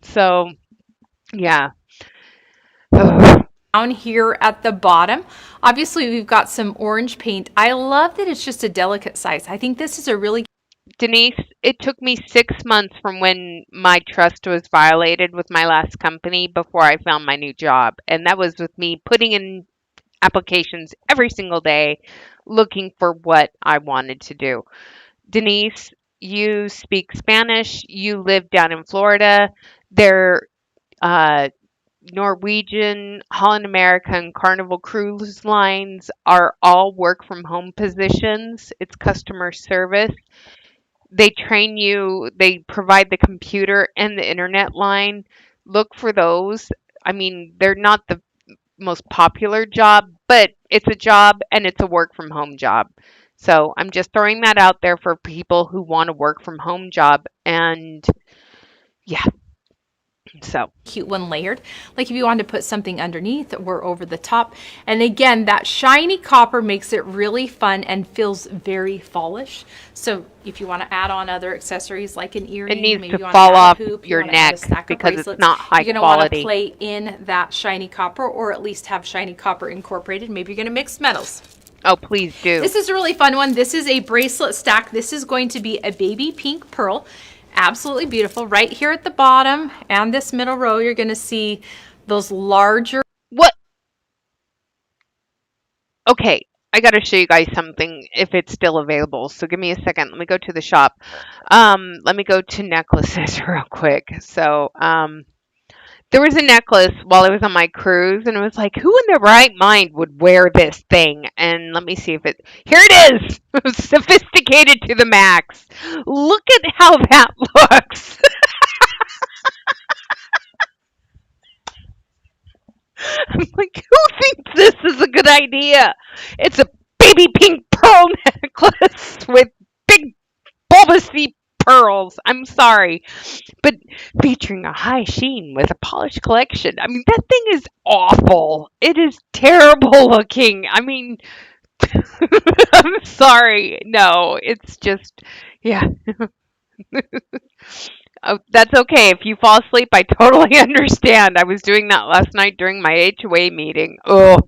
So, yeah. Ugh. Down here at the bottom. Obviously, we've got some orange paint. I love that it's just a delicate size. I think this is a really Denise, it took me 6 months from when my trust was violated with my last company before I found my new job. And that was with me putting in applications every single day looking for what I wanted to do. Denise, you speak Spanish. You live down in Florida. They're Norwegian, Holland American, Carnival Cruise Lines are all work from home positions. It's customer service. They train you, they provide the computer and the internet line. Look for those. I mean, they're not the most popular job, but it's a job and it's a work from home job. So I'm just throwing that out there for people who want a work from home job. And yeah, so Cute one layered, like if you wanted to put something underneath or over the top. And again, that shiny copper makes it really fun and feels very fallish. So if you want to add on other accessories like an earring, it needs maybe to you want fall to add off a hoop, your you want to add a neck stack of because it's bracelets, not high you're going to want to quality. play in that shiny copper, or at least have shiny copper incorporated. Maybe you're going to mix metals. Oh, please do. This is a really fun one. This is a bracelet stack. This is going to be a baby pink pearl. Absolutely beautiful. Right here at the bottom and this middle row, you're going to see those larger. What? Okay, I got to show you guys something if it's still available. So give me a second. Let me go to the shop. Let me go to necklaces real quick. So, there was a necklace while I was on my cruise, and it was like, who in their right mind would wear this thing? And let me see if it. Here it is! Sophisticated to the max. Look at how that looks. I'm like, who thinks this is a good idea? It's a baby pink pearl necklace with big bulbousy pearls. I'm sorry, but featuring a high sheen with a polished collection. I mean, that thing is awful. It is terrible looking. I mean, I'm sorry. No, it's just, yeah. Oh, that's okay. If you fall asleep, I totally understand. I was doing that last night during my HOA meeting. Oh,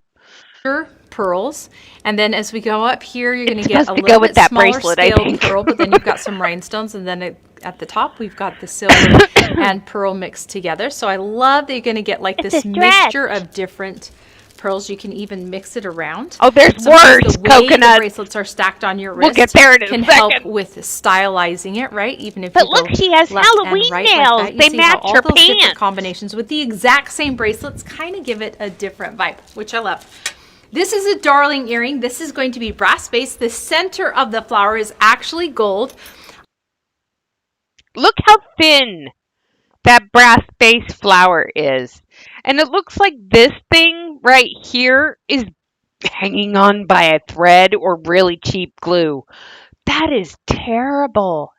pearls, and then as we go up here, you're going it's to get supposed a to go little with bit that smaller bracelet, I scaled think. pearl, but then you've got some rhinestones, and then at the top we've got the silver and pearl mixed together. So I love that you're going to get like It's this a stretch. mixture of different pearls. You can even mix it around. Oh, there's Sometimes words, the way the coconut. bracelets are stacked on your wrist We'll get there in a can help second. with stylizing it, right? Even if But you look, go she has left and Halloween right nails. like that, you They see how match all her those different pants. combinations with the exact same bracelets kind of give it a different vibe, which I love. This is a darling earring. This is going to be brass based. The center of the flower is actually gold. Look how thin that brass base flower is. And it looks like this thing right here is hanging on by a thread or really cheap glue. That is terrible.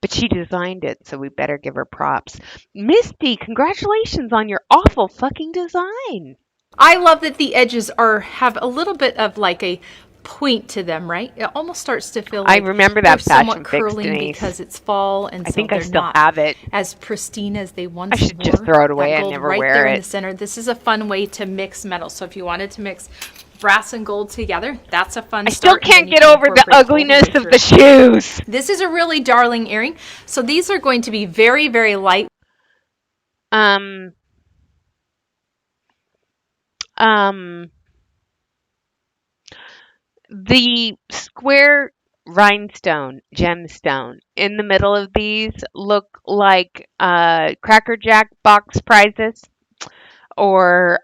But she designed it, so we better give her props. Misty, congratulations on your awful fucking design. I love that the edges have a little bit of like a point to them, right? It almost starts to feel I like remember they're that somewhat fashion fix, curling Denise. because it's fall, and I so think I they're still not have it. as pristine as they once I should were. just throw it away. That I gold never right wear there in it. the center. This is a fun way to mix metals. So if you wanted to mix brass and gold together, that's a fun I still start, and can't then you get can over the incorporate gold ugliness way of through the it. shoes. This is a really darling earring. So these are going to be very, very light. Um, the square rhinestone gemstone in the middle of these look like Cracker Jack box prizes or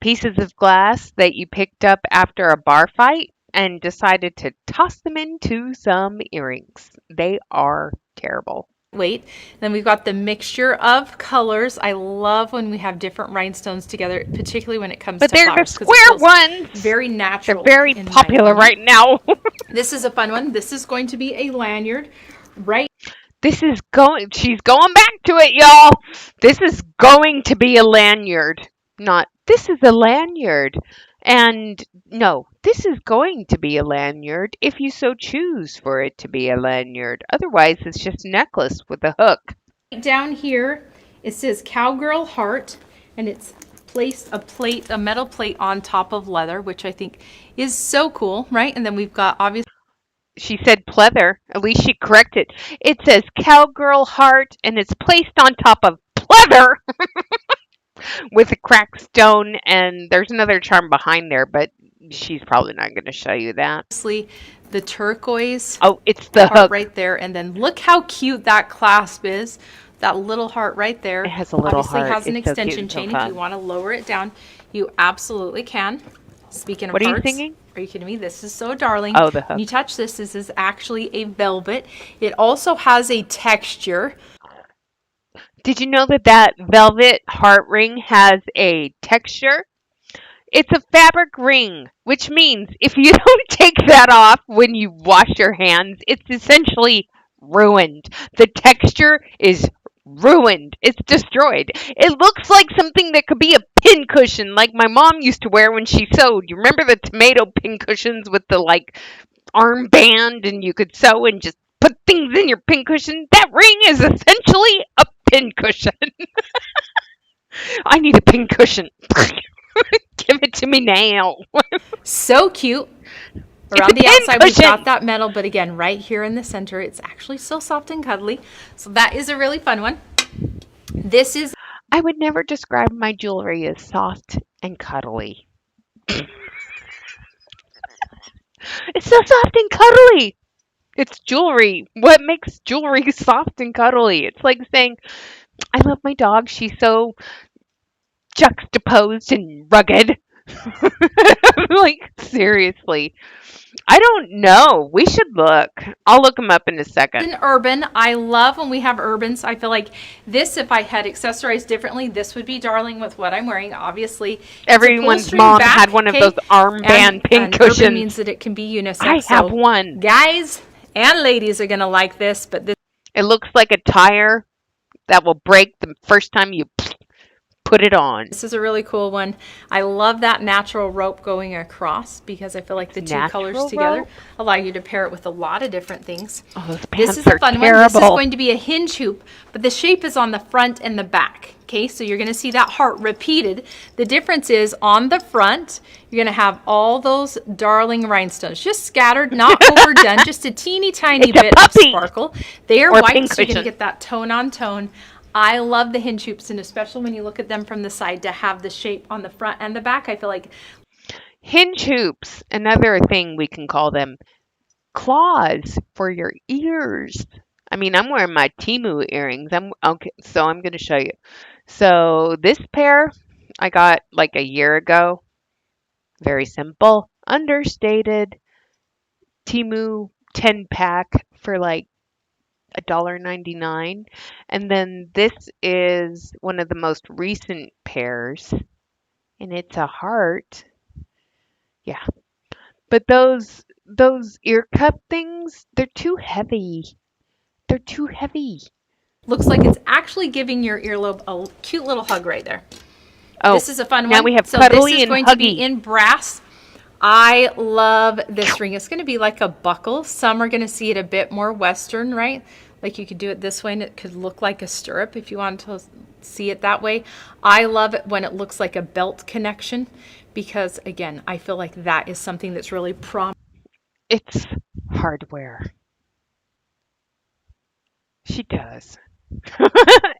pieces of glass that you picked up after a bar fight and decided to toss them into some earrings. They are terrible. Weight. Then we've got the mixture of colors. I love when we have different rhinestones together, particularly when it comes But to they're the flowers, 'cause it square feels ones. very They're natural. very in my popular opinion. right now. This is a fun one. This is going to be a lanyard, right? She's going back to it, y'all. This is going to be a lanyard. Not, this is a lanyard. And no, this is going to be a lanyard if you so choose for it to be a lanyard. Otherwise, it's just a necklace with a hook. Down here, it says Cowgirl Heart, and it's placed a metal plate on top of leather, which I think is so cool, right? And then we've got obviously. She said pleather. At least she corrected. It says cowgirl heart, and it's placed on top of pleather with a cracked stone. And there's another charm behind there, but she's probably not going to show you that. The turquoise Oh, it's the heart hook. right there, and then look how cute that clasp is. That little heart right there. It has a little obviously heart. has an It's so cute extension and so chain. If fun. you want to lower it down, you absolutely can. Speaking of What are you hearts, singing? are you kidding me? This is so darling. Oh, the hook. When you touch this, this is actually a velvet. It also has a texture. Did you know that that velvet heart ring has a texture? It's a fabric ring, which means if you don't take that off when you wash your hands, it's essentially ruined. The texture is ruined. It's destroyed. It looks like something that could be a pin cushion like my mom used to wear when she sewed. You remember the tomato pin cushions with the like armband and you could sew and just put things in your pin cushion? That ring is essentially a pin cushion. I need a pin cushion. Give it to me now. So cute. It's a Around the pin outside, we've cushion. got that metal, but again, right here in the center, it's actually so soft and cuddly. So that is a really fun one. This is I would never describe my jewelry as soft and cuddly. It's so soft and cuddly. It's jewelry. What makes jewelry soft and cuddly? It's like saying, I love my dog. She's so juxtaposed and rugged. Like, seriously. I don't know. We should look. I'll look them up in a second. an urban. I love when we have urbans. I feel like this, if I had accessorized differently, this would be darling with what I'm wearing. Obviously, it's Everyone's upholstery mom back, had one of okay? those armband pin and cushions. urban means that it can be unisex. I have so one. guys and ladies are gonna like this, but this It looks like a tire that will break the first time you put it on. is a really cool one. I love that natural rope going across because I feel like the two colors Natural together rope? allow you to pair it with a lot of different things. Oh, those This pants is a are fun one. This is terrible. going to be a hinge hoop, but the shape is on the front and the back. Okay, so you're going to see that heart repeated. The difference is on the front, you're going to have all those darling rhinestones, just scattered, not overdone, just a teeny tiny It's a bit of puppy. sparkle. They are Or white, pink so you're going to cushion. get that tone on tone. I love the hinge hoops, and especially when you look at them from the side, to have the shape on the front and the back, I feel like Hinge hoops, another thing we can call them, claws for your ears. I mean, I'm wearing my Timu earrings. I'm okay, so I'm going to show you. So this pair I got like a year ago. Very simple, understated Timu 10 pack for like $1.99. And then this is one of the most recent pairs, and it's a heart. Yeah. But those ear cup things, they're too heavy. They're too heavy. looks like it's actually giving your earlobe a cute little hug right there. Oh, This is a fun now one. we have So this cuddly is and going to be huggy. in brass. I love this ring. It's going to be like a buckle. Some are going to see it a bit more Western, right? Like you could do it this way and it could look like a stirrup if you want to see it that way. I love it when it looks like a belt connection because, again, I feel like that is something that's really prominent. It's hardware. She does.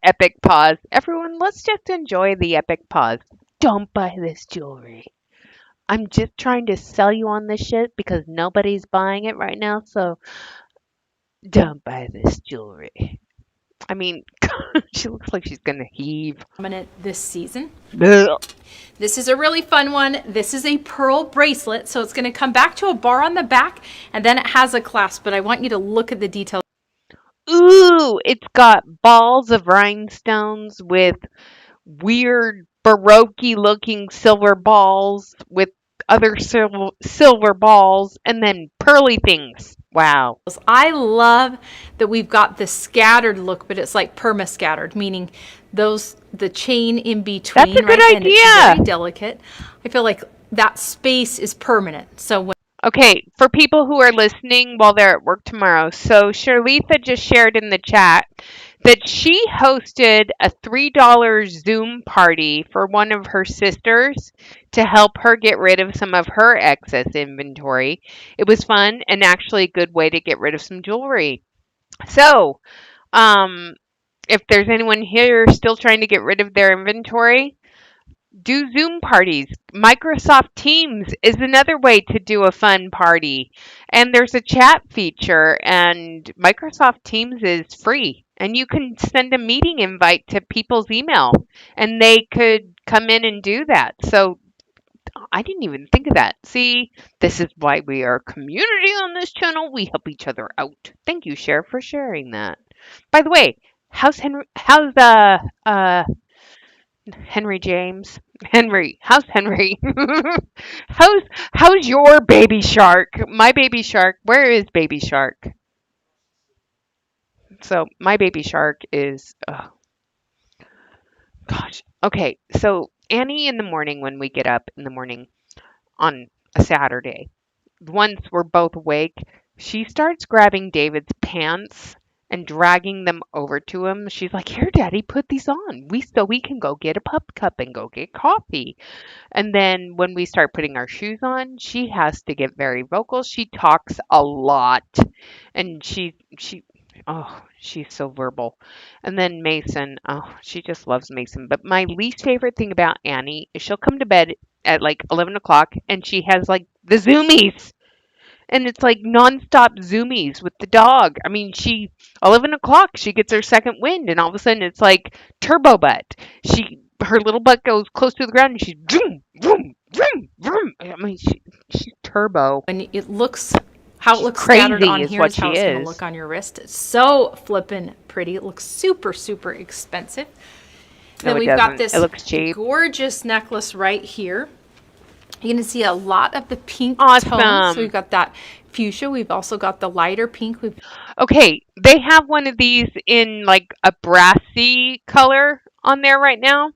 Epic pause. Everyone, let's just enjoy the epic pause. Don't buy this jewelry. I'm just trying to sell you on this shit because nobody's buying it right now, so don't buy this jewelry. I mean, she looks like she's gonna heave. This season. Ugh. This is a really fun one. This is a pearl bracelet, so it's going to come back to a bar on the back, and then it has a clasp, but I want you to look at the details. Ooh, it's got balls of rhinestones with weird baroque looking silver balls with other silver balls and then pearly things. Wow. I love that we've got the scattered look, but it's like perma scattered, meaning the chain in between. That's a good right? And it's idea. very delicate. I feel like that space is permanent. So when Okay, for people who are listening while they're at work tomorrow, so Shirlitha just shared in the chat that she hosted a $3 Zoom party for one of her sisters to help her get rid of some of her excess inventory. It was fun and actually a good way to get rid of some jewelry. So, if there's anyone here still trying to get rid of their inventory, do Zoom parties. Microsoft Teams is another way to do a fun party. And there's a chat feature, and Microsoft Teams is free. And you can send a meeting invite to people's email, and they could come in and do that. So I didn't even think of that. See, this is why we are a community on this channel. We help each other out. Thank you, Cher, for sharing that. By the way, how's Henry James. Henry, how's Henry? how's how's your baby shark? My baby shark. Where is baby shark? So my baby shark is. Oh gosh. Okay. So Annie in the morning when we get up in the morning on a Saturday, once we're both awake, she starts grabbing David's pants and dragging them over to him. She's like, "Here, Daddy, put these on. We can go get a pup cup and go get coffee." And then when we start putting our shoes on, she has to get very vocal. She talks a lot, and she's so verbal. And then Mason, oh, she just loves Mason. But my least favorite thing about Annie is she'll come to bed at like 11 o'clock and she has like the zoomies. And it's like nonstop zoomies with the dog. I mean, 11 o'clock, she gets her second wind, and all of a sudden it's like turbo butt. Her little butt goes close to the ground, and she's vroom, vroom, vroom, vroom. I mean, she's turbo. And it looks, how it She's looks scattered crazy on is here what is how she it's going to is. look on your wrist. It's so flippin' pretty. It looks super, super expensive. No, Then it we've got doesn't. this It looks cheap. gorgeous necklace right here. You're going to see a lot of the pink Awesome. tones. So we've got that fuchsia. We've also got the lighter pink. Okay, they have one of these in like a brassy color on there right now.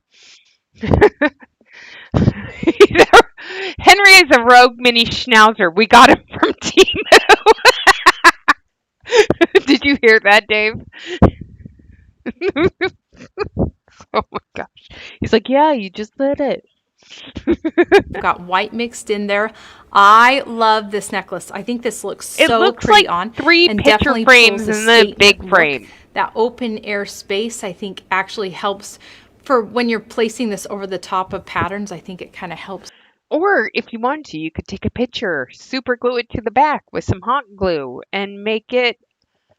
Henry is a rogue mini schnauzer. We got him from Temu. Did you hear that, Dave? Oh my gosh. He's like, yeah, you just said it. We've got white mixed in there. I love this necklace. I think this looks It so looks pretty like on. 3 and picture definitely frames pulls a in the statement big look. frame. That open air space, I think, actually helps for when you're placing this over the top of patterns. I think it kind of helps. Or if you want to, you could take a picture, super glue it to the back with some hot glue, and make it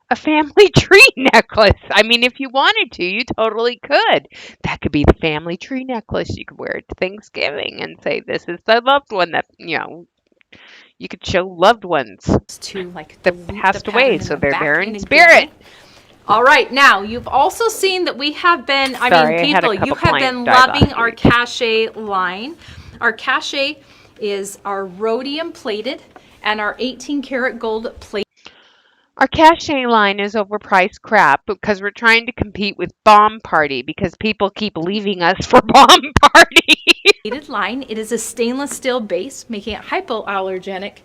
a family tree necklace. I mean, if you wanted to, you totally could. That could be the family tree necklace. You could wear it to Thanksgiving and say, this is the loved one that, you could show loved ones To like that delete the passed pattern away, in so the they're back there in in a good spirit. way. All right, now you've also seen that we have been, Sorry, I had a people, you couple have been clients die loving last our week. cachet line. Our cachet is our rhodium plated and our 18 karat gold plated. Our cachet line is overpriced crap because we're trying to compete with Bomb Party because people keep leaving us for Bomb Party. Line. It is a stainless steel base, making it hypoallergenic.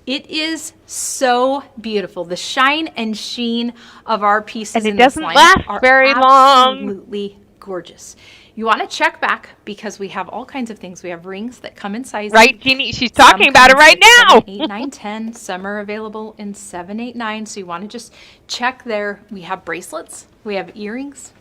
It is so beautiful. The shine and sheen of our pieces And it in this doesn't line last are very long. absolutely gorgeous. You want to check back because we have all kinds of things. We have rings that come in sizes. Right, Jeannie? She's Some talking about it come in right 6, now. 7, 8, 9, 10. Some are available in 7, 8, 9. So you want to just check there. We have bracelets, we have earrings,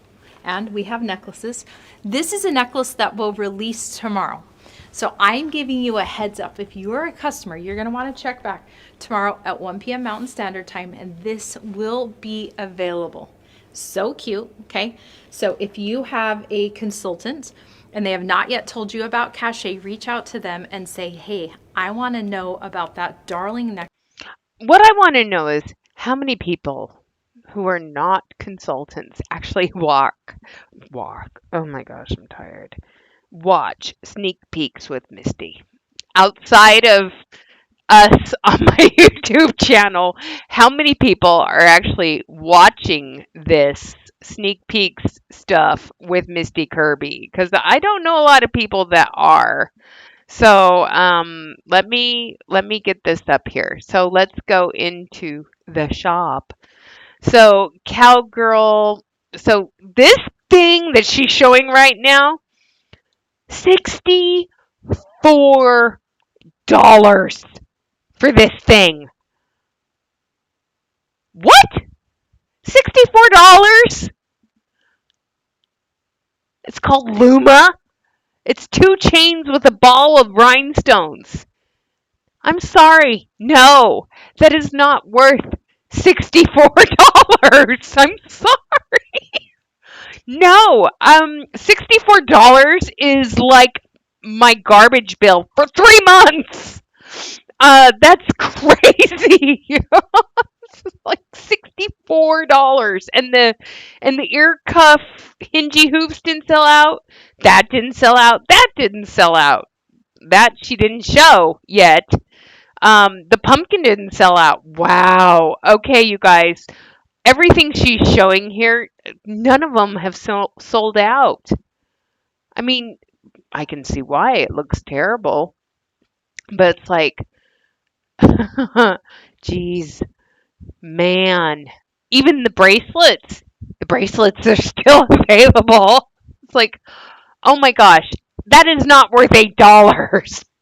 and we have necklaces. This is a necklace that will release tomorrow. So I'm giving you a heads up. If you are a customer, you're going to want to check back tomorrow at 1 p.m. Mountain Standard Time, and this will be available. So cute, okay? So if you have a consultant and they have not yet told you about cachet, reach out to them and say, hey, I want to know about that darling necklace. What I want to know is how many people who are not consultants actually oh my gosh, I'm tired, watch sneak peeks with Misty outside of us on my YouTube channel. How many people are actually watching this sneak peeks stuff with Misty Kirby? Because I don't know a lot of people that are. So let me get this up here. So let's go into the shop. So Cowgirl, so this thing that she's showing right now, $64 for this thing. What? $64? It's called Luma. It's 2 chains with a ball of rhinestones. I'm sorry. No, that is not worth $64. I'm sorry. No, $64 is like my garbage bill for 3 months. That's crazy. Like $64. And the ear cuff hingy hoops didn't sell out. That didn't sell out. That didn't sell out. That she didn't show yet. The pumpkin didn't sell out. Wow. Okay, you guys. Everything she's showing here, none of them have sold out. I mean, I can see why. It looks terrible. But it's like, geez, man. Even the bracelets are still available. It's like, oh my gosh, that is not worth $8.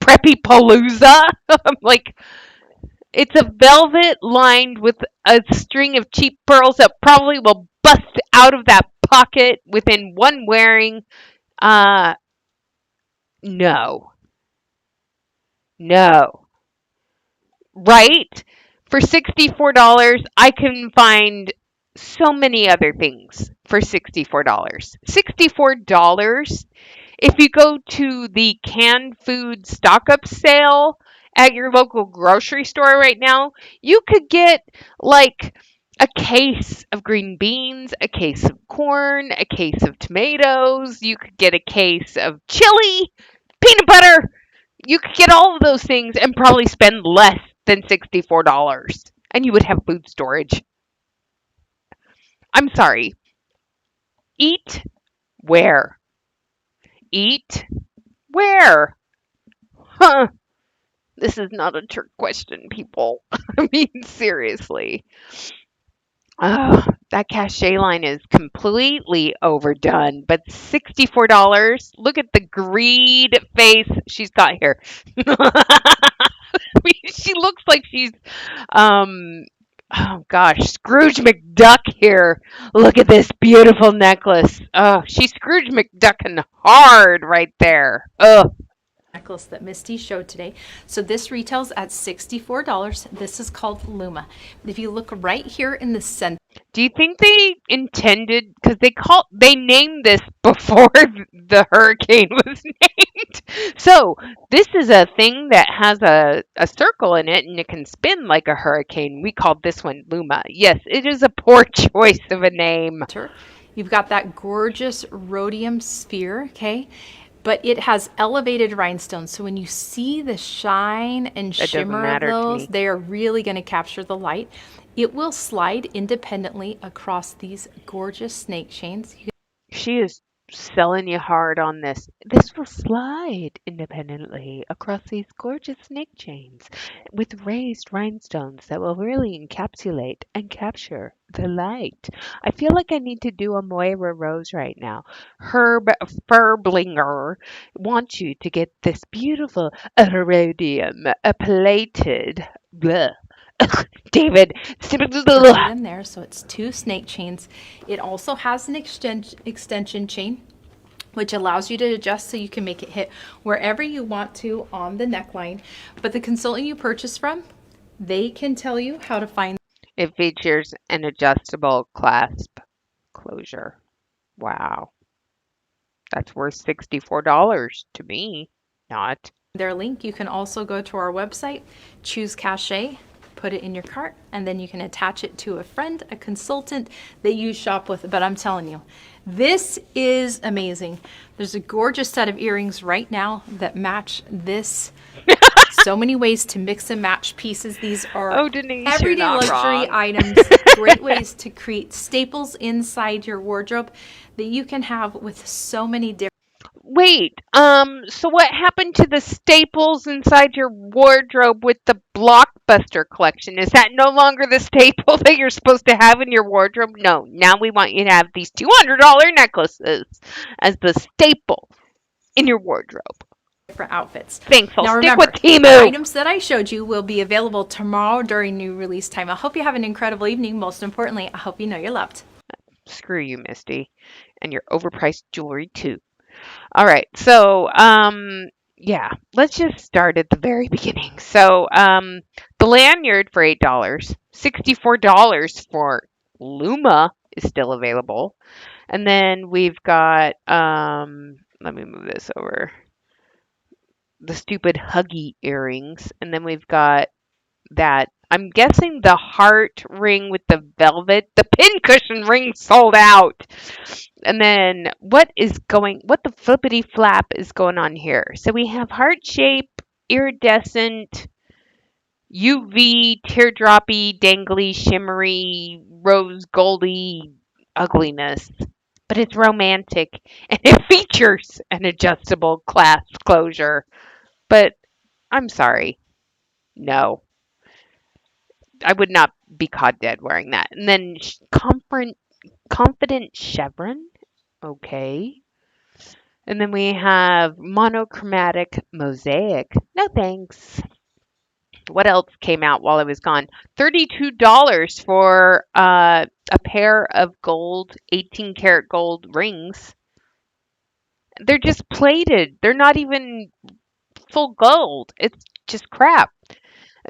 Preppy Palooza. I'm like, it's a velvet lined with a string of cheap pearls that probably will bust out of that pocket within one wearing. Uh, no, no. Right? For $64, I can find so many other things for $64. $64. If you go to the canned food stock up sale at your local grocery store right now, you could get like a case of green beans, a case of corn, a case of tomatoes, you could get a case of chili, peanut butter. You could get all of those things and probably spend less than $64 and you would have food storage. I'm sorry. Eat where? Eat where? Huh. This is not a trick question, people. I mean, seriously. Oh, that cachet line is completely overdone, but $64. Look at the greed face she's got here. I mean, she looks like she's, um, oh gosh, Scrooge McDuck here. Look at this beautiful necklace. Oh, she's Scrooge McDucking hard right there. Oh, necklace that Misty showed today. So this retails at $64. This is called Luma. If you look right here in the center, do you think they intended, because they named this before the hurricane was named? So this is a thing that has a circle in it and it can spin like a hurricane. We called this one Luma. Yes, it is a poor choice of a name. you've got that gorgeous rhodium sphere, okay? But it has elevated rhinestones. So when you see the shine and shimmer of those, they are really going to capture the light. It will slide independently across these gorgeous snake chains. She is selling you hard on this. This will slide independently across these gorgeous snake chains with raised rhinestones that will really encapsulate and capture the light. I feel like I need to do a Moira Rose right now. Herb Ferblinger wants you to get this beautiful rhodium plated. Bleh. David, in there, so it's two snake chains. It also has an extension chain, which allows you to adjust so you can make it hit wherever you want to on the neckline. But the consultant you purchase from, they can tell you how to find. It features an adjustable clasp closure. Wow. That's worth $64 to me. Not. Their link. You can also go to our website, choose cachet, put it in your cart, and then you can attach it to a friend, a consultant that you shop with. But I'm telling you, this is amazing. There's a gorgeous set of earrings right now that match this. So many ways to mix and match pieces. These are Denise, everyday luxury wrong. items. Great ways to create staples inside your wardrobe that you can have with so many different. Wait, so what happened to the staples inside your wardrobe with the Blockbuster collection? Is that no longer the staple that you're supposed to have in your wardrobe? No, now we want you to have these $200 necklaces as the staple in your wardrobe. Different outfits. Thanks, I'll Now stick remember, with Temu. the items that I showed you will be available tomorrow during new release time. I hope you have an incredible evening. Most importantly, I hope you know you're loved. Screw you, Misty, and your overpriced jewelry too. All right, so yeah, let's just start at the very beginning. So the lanyard for $8, $64 for Luma is still available, and then we've got let me move this over. The stupid huggy earrings, and then we've got that. I'm guessing the heart ring with the velvet, the pincushion ring sold out. And then what the flippity flap is going on here? So we have heart shape, iridescent, UV, teardroppy, dangly, shimmery, rose goldy ugliness. But it's romantic and it features an adjustable clasp closure. But I'm sorry. No, I would not be caught dead wearing that. And then confident chevron. Okay. And then we have monochromatic mosaic. No thanks. What else came out while I was gone? $32 for a pair of gold, 18 karat gold rings. They're just plated. They're not even full gold. It's just crap.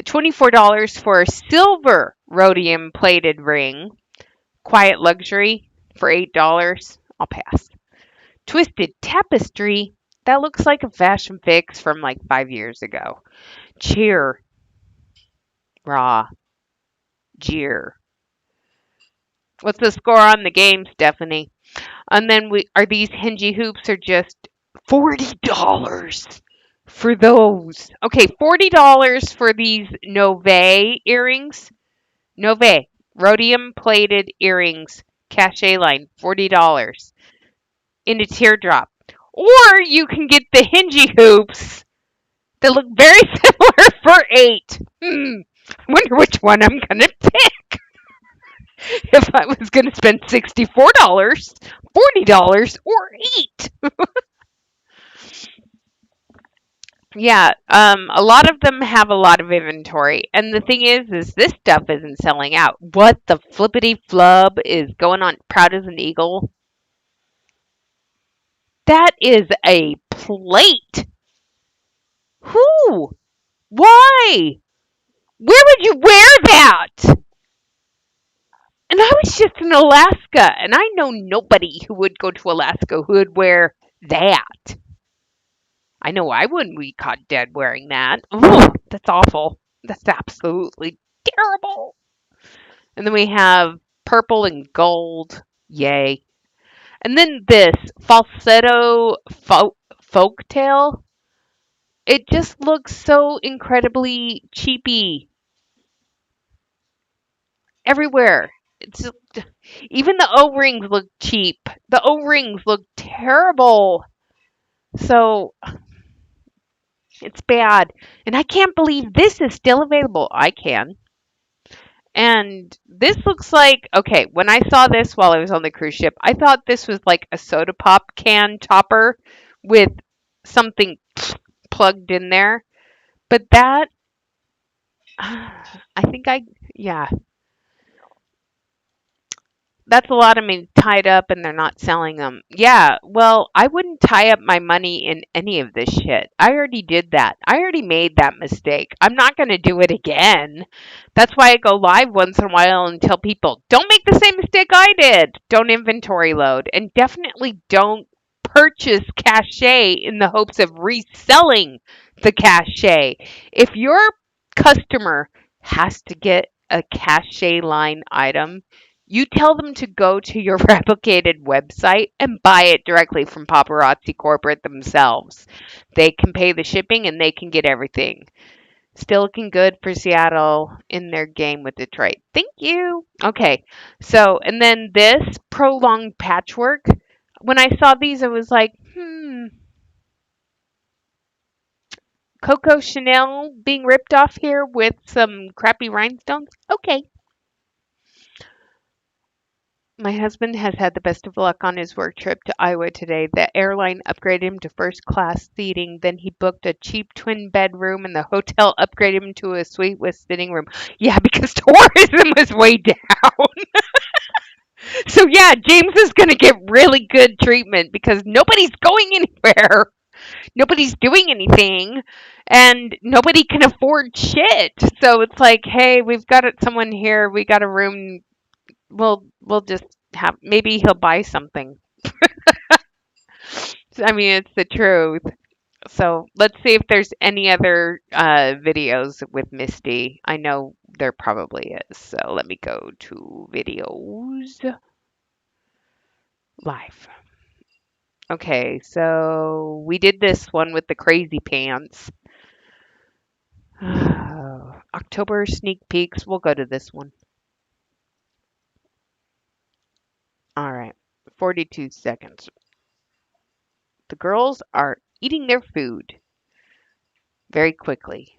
$24 for a silver rhodium plated ring. Quiet luxury for $8. I'll pass. Twisted tapestry. That looks like a fashion fix from like 5 years ago. Cheer. Raw. Jeer. What's the score on the game, Stephanie? And then these hingy hoops are just $40 for those. Okay, $40 for these Nove earrings. Nove rhodium plated earrings, cachet line, $40 in a teardrop. Or you can get the hingy hoops that look very similar for $8. I wonder which one I'm gonna pick. If I was gonna spend $64, $40, or $8. Yeah, a lot of them have a lot of inventory, and the thing is this stuff isn't selling out. What the flippity flub is going on? Proud as an eagle. That is a plate. Who? Why? Where would you wear that? And I was just in Alaska, and I know nobody who would go to Alaska who would wear that. I know I wouldn't be caught dead wearing that. Ugh, that's awful. That's absolutely terrible. And then we have purple and gold. Yay. And then this falsetto folktail. It just looks so incredibly cheapy everywhere. It's even the O-rings look cheap. The O-rings look terrible. So it's bad. And I can't believe this is still available. I can. And this looks like, okay, when I saw this while I was on the cruise ship, I thought this was like a soda pop can topper with something plugged in there. But that, yeah, that's a lot of money tied up and they're not selling them. Yeah, well, I wouldn't tie up my money in any of this shit. I already did that. I already made that mistake. I'm not going to do it again. That's why I go live once in a while and tell people, don't make the same mistake I did. Don't inventory load. And definitely don't purchase cachet in the hopes of reselling the cachet. If your customer has to get a cachet line item, you tell them to go to your replicated website and buy it directly from Paparazzi Corporate themselves. They can pay the shipping and they can get everything. Still looking good for Seattle in their game with Detroit. Thank you. Okay, so, and then this prolonged patchwork. When I saw these, I was like, Coco Chanel being ripped off here with some crappy rhinestones? Okay. My husband has had the best of luck on his work trip to Iowa today. The airline upgraded him to first class seating. Then he booked a cheap twin bedroom and the hotel upgraded him to a suite with sitting room. Yeah, because tourism was way down. So yeah, James is going to get really good treatment because nobody's going anywhere. Nobody's doing anything and nobody can afford shit. So it's like, hey, we've got someone here. We got a room. We'll just have, maybe he'll buy something. I mean, it's the truth. So let's see if there's any other videos with Misty. I know there probably is. So let me go to videos live. Okay, so we did this one with the crazy pants. October sneak peeks. We'll go to this one. All right, 42 seconds. The girls are eating their food very quickly.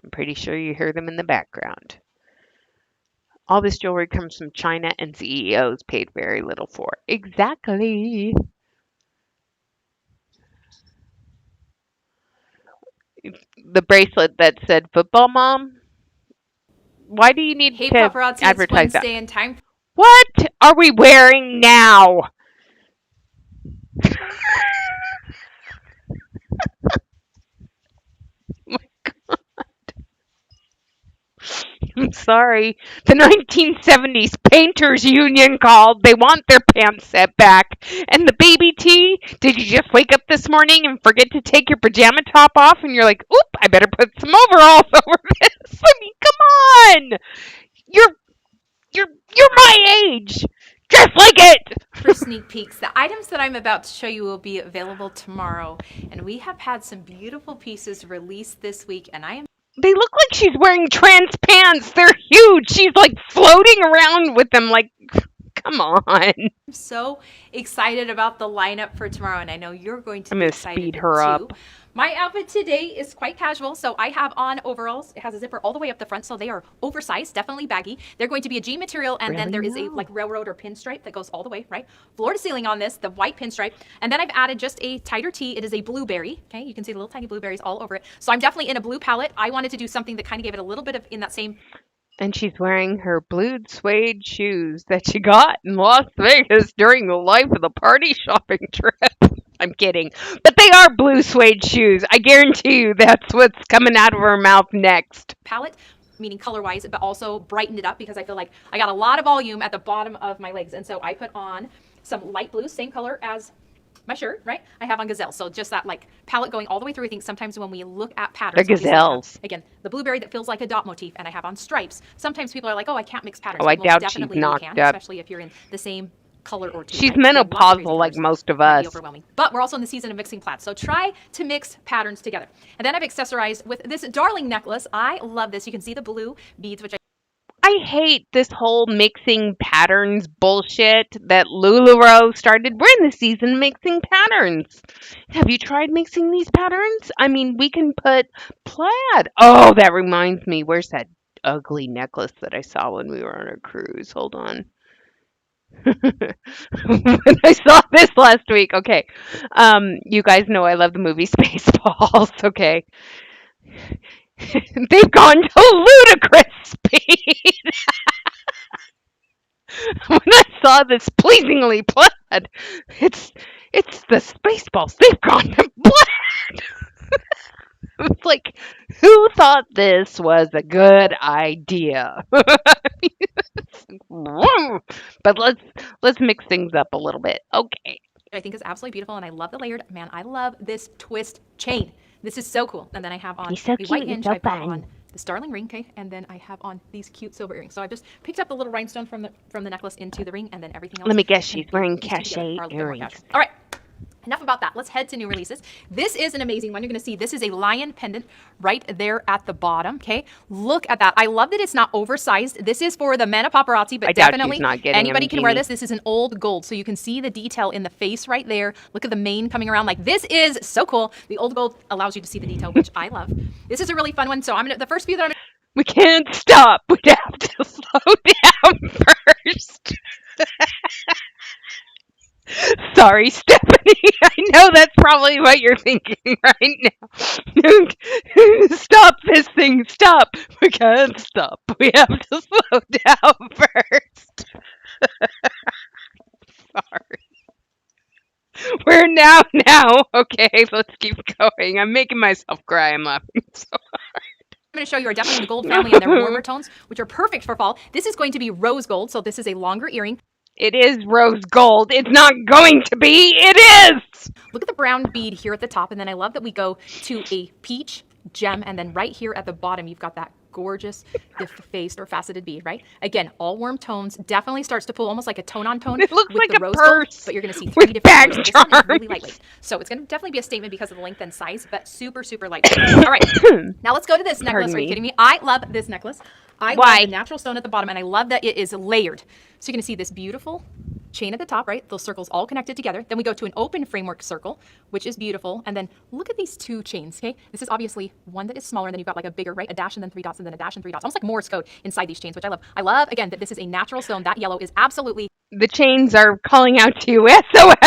I'm pretty sure you hear them in the background. All this jewelry comes from China and CEOs paid very little for. Exactly. The bracelet that said football mom. Why do you need Hey, to paparazzi, it's advertise that? Wednesday and time. What are we wearing now? I'm sorry. The 1970s Painters Union called. They want their pants set back. And the baby tee, did you just wake up this morning and forget to take your pajama top off? And you're like, oop, I better put some overalls over this. I mean, come on. You're you're my age. Just like it. For sneak peeks. The items that I'm about to show you will be available tomorrow, and we have had some beautiful pieces released this week, and I am They look like she's wearing trans pants. They're huge. She's like floating around with them like come on. so excited about the lineup for tomorrow, and I know you're going to I'm be gonna excited speed too. her up. My outfit today is quite casual, so I have on overalls. It has a zipper all the way up the front, so they are oversized, definitely baggy. They're going to be a jean material, and then there is a like railroad or pinstripe that goes all the way, right? Floor to ceiling on this, the white pinstripe. And then I've added just a tighter tee. It is a blueberry, okay? You can see the little tiny blueberries all over it. So I'm definitely in a blue palette. I wanted to do something that kind of gave it a little bit of in that same And she's wearing her blue suede shoes that she got in Las Vegas during the life of the party shopping trip. I'm kidding. But they are blue suede shoes. I guarantee you that's what's coming out of her mouth next. palette, meaning color-wise, but also brightened it up because I feel like I got a lot of volume at the bottom of my legs. And so I put on some light blue, same color as my shirt, right? I have on gazelle. So just that like palette going all the way through. I think sometimes when we look at patterns, They're we see that, gazelles. again, the blueberry that feels like a dot motif, and I have on stripes. Sometimes people are like, oh, I can't mix patterns. Oh, I Most doubt she's definitely you knocked can, up. especially if you're in the same color or two. She's right? If you have lots of crazy menopausal like colors, most of it might be us. overwhelming. But we're also in the season of mixing plaids. So try to mix patterns together. And then I've accessorized with this darling necklace. I love this. You can see the blue beads, which I hate this whole mixing patterns bullshit that LuLaRoe started. We're in the season of mixing patterns. Have you tried mixing these patterns? I mean, we can put plaid. Oh, that reminds me. Where's that ugly necklace that I saw when we were on our cruise? Hold on. When I saw this last week. Okay. You guys know I love the movie Spaceballs. Okay. They've gone to ludicrous speed. When I saw this pleasingly plaid, it's the Spaceballs. They've gone to plaid. It's like, who thought this was a good idea? But let's mix things up a little bit. Okay. I think is absolutely beautiful, and I love the layered. Man, I love this twist chain. This is so cool. And then I have on He's so a cute white and hinge. so I put fun. on the starling ring, okay, and then I have on these cute silver earrings. So I just picked up the little rhinestone from the necklace into the ring, and then everything else. Let me guess, can she's wearing piece together cachet are a little bit more earrings. casual. All right. Enough about that. Let's head to new releases. This is an amazing one. You're going to see this is a lion pendant right there at the bottom. Okay, look at that. I love that it's not oversized. This is for the men of paparazzi, but I doubt she's definitely not getting anybody him, can wear Jeannie. this. This is an old gold, so you can see the detail in the face right there. Look at the mane coming around. Like this is so cool. The old gold allows you to see the detail, which I love. This is a really fun one. So the first few that I'm gonna We can't stop. We have to slow down first. Sorry, Stephanie. I know that's probably what you're thinking right now. Stop this thing. Stop. We can't stop. We have to slow down first. Sorry. We're now. Okay, let's keep going. I'm making myself cry. I'm laughing so going to show you are definitely the gold family and their warmer tones, which are perfect for fall. This is going to be rose gold, so this is a longer earring. It is rose gold. It's not going to be. It is. Look at the brown bead here at the top, and then I love that we go to a peach gem, and then right here at the bottom, you've got that gorgeous faced or faceted bead, right? Again, all warm tones. Definitely starts to pull almost like a tone on tone. It looks with like the a rose purse gold, but you're going to see 3 with different bag colors. This one is really charms. lightweight. So it's going to definitely be a statement because of the length and size, but super, super lightweight. All right, now let's go to this necklace. Are you kidding me? I love this necklace. I love the natural stone at the bottom, and I love that it is layered. So you're going to see this beautiful chain at the top, right? Those circles all connected together. Then we go to an open framework circle, which is beautiful. And then look at these 2 chains, okay? This is obviously one that is smaller, and then you've got like a bigger, right? A dash and then 3 dots and then a dash and 3 dots. Almost like Morse code inside these chains, which I love. I love, again, that this is a natural stone. That yellow is absolutely... The chains are calling out to you, SOS,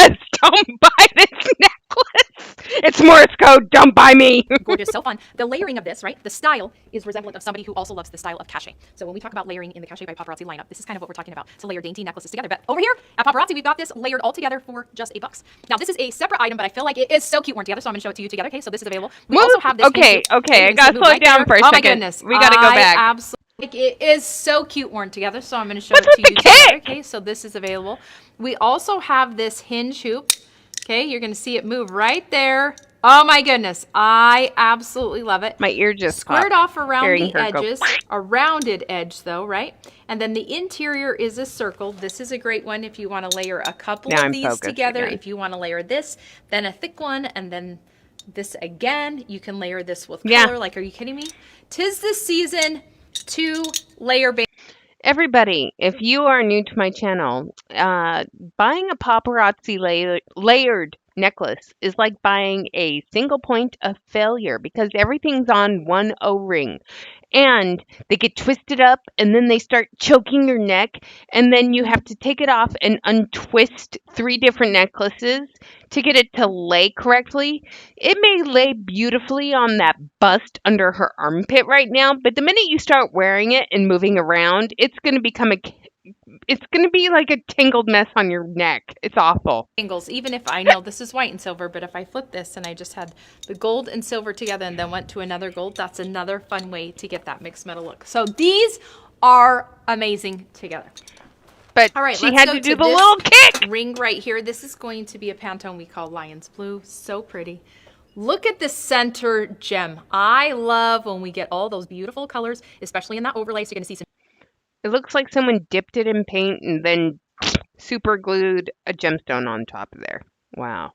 don't buy this necklace. It's Morse code, don't buy me. Gorgeous, so fun. The layering of this, right? The style is resemblant of somebody who also loves the style of cachet. So when we talk about layering in the Cachet by Paparazzi lineup, this is kind of what we're talking about. To layer dainty necklaces together. But over here at Paparazzi, we've got this layered all together for just $8. Now this is a separate item, but I feel like it is so cute worn together, so I'm gonna show it to you together. Okay, so this is available. We also have this. Okay, I gotta slow it down for a second. Oh my second. goodness, We gotta go back. Absolutely. It is so cute worn together, so I'm going to show it to you together. Okay, so this is available. We also have this hinge hoop. Okay, you're going to see it move right there. Oh my goodness, I absolutely love it. My ear just squared off around the her go. edges, a rounded edge though, right? And then the interior is a circle. This is a great one if you want to layer a couple of these together. If you want to layer this, then a thick one, and then this again. You can layer this with color. Like, are you kidding me? 'Tis the season to layer base. Everybody, if you are new to my channel, buying a paparazzi layered necklace is like buying a single point of failure because everything's on one O-ring. And they get twisted up and then they start choking your neck. And then you have to take it off and untwist 3 different necklaces to get it to lay correctly. It may lay beautifully on that bust under her armpit right now, but the minute you start wearing it and moving around, it's going to become it's going to be like a tangled mess on your neck. It's awful. Angles, even if I know this is white and silver, but if I flip this and I just had the gold and silver together and then went to another gold, that's another fun way to get that mixed metal look. So these are amazing together. But all right, she had to do the little kick. Ring right here. This is going to be a Pantone we call Lion's Blue. So pretty. Look at the center gem. I love when we get all those beautiful colors, especially in that overlay. So you're going to see some. It looks like someone dipped it in paint and then super glued a gemstone on top of there. Wow.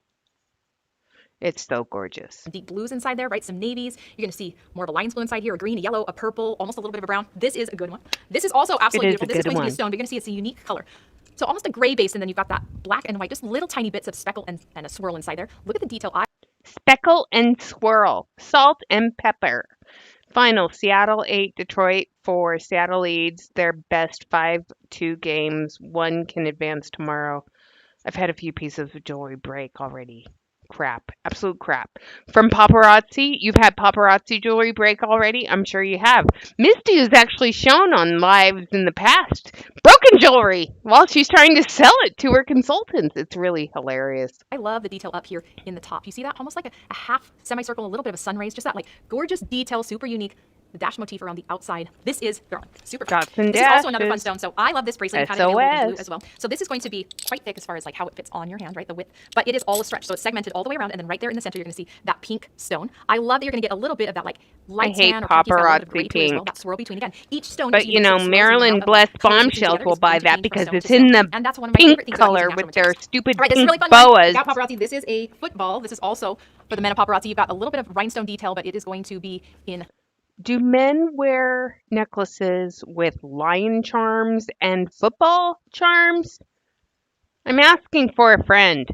It's so gorgeous. Deep blues inside there, right? Some navies. You're going to see more of a lion's blue inside here, a green, a yellow, a purple, almost a little bit of a brown. This is a good one. This is also absolutely beautiful. This is going to be a stone. You're going to see it's a unique color. So almost a gray base, and then you've got that black and white, just little tiny bits of speckle and a swirl inside there. Look at the detail. Speckle and swirl. Salt and pepper. Final, Seattle 8, Detroit 4. Seattle leads their best 5-2 games. One can advance tomorrow. I've had a few pieces of jewelry break already. Crap. Absolute crap. From paparazzi, you've had paparazzi jewelry break already? I'm sure you have. Misty has actually shown on lives in the past broken jewelry while she's trying to sell it to her consultants. It's really hilarious. I love the detail up here in the top. You see that? Almost like a half semicircle, a little bit of a sun rays, just that like gorgeous detail, super unique. The dash motif around the outside. This is super cool. This is also another fun stone. So I love this bracelet. Kind of in blue as well. So this is going to be quite thick as far as like how it fits on your hand, right? The width, but it is all a stretch. So it's segmented all the way around, and then right there in the center, you're going to see that pink stone. I love that you're going to get a little bit of that like light tan or paparazzi pink as well. That swirl between again. Each stone. But you know, Marilyn Blessed Bombshells will buy that because it's in the pink color with their stupid pink boas. Paparazzi. This is a football. This is also for the men of paparazzi. You've got a little bit of rhinestone detail, but it is going to be in. Do men wear necklaces with lion charms and football charms? I'm asking for a friend.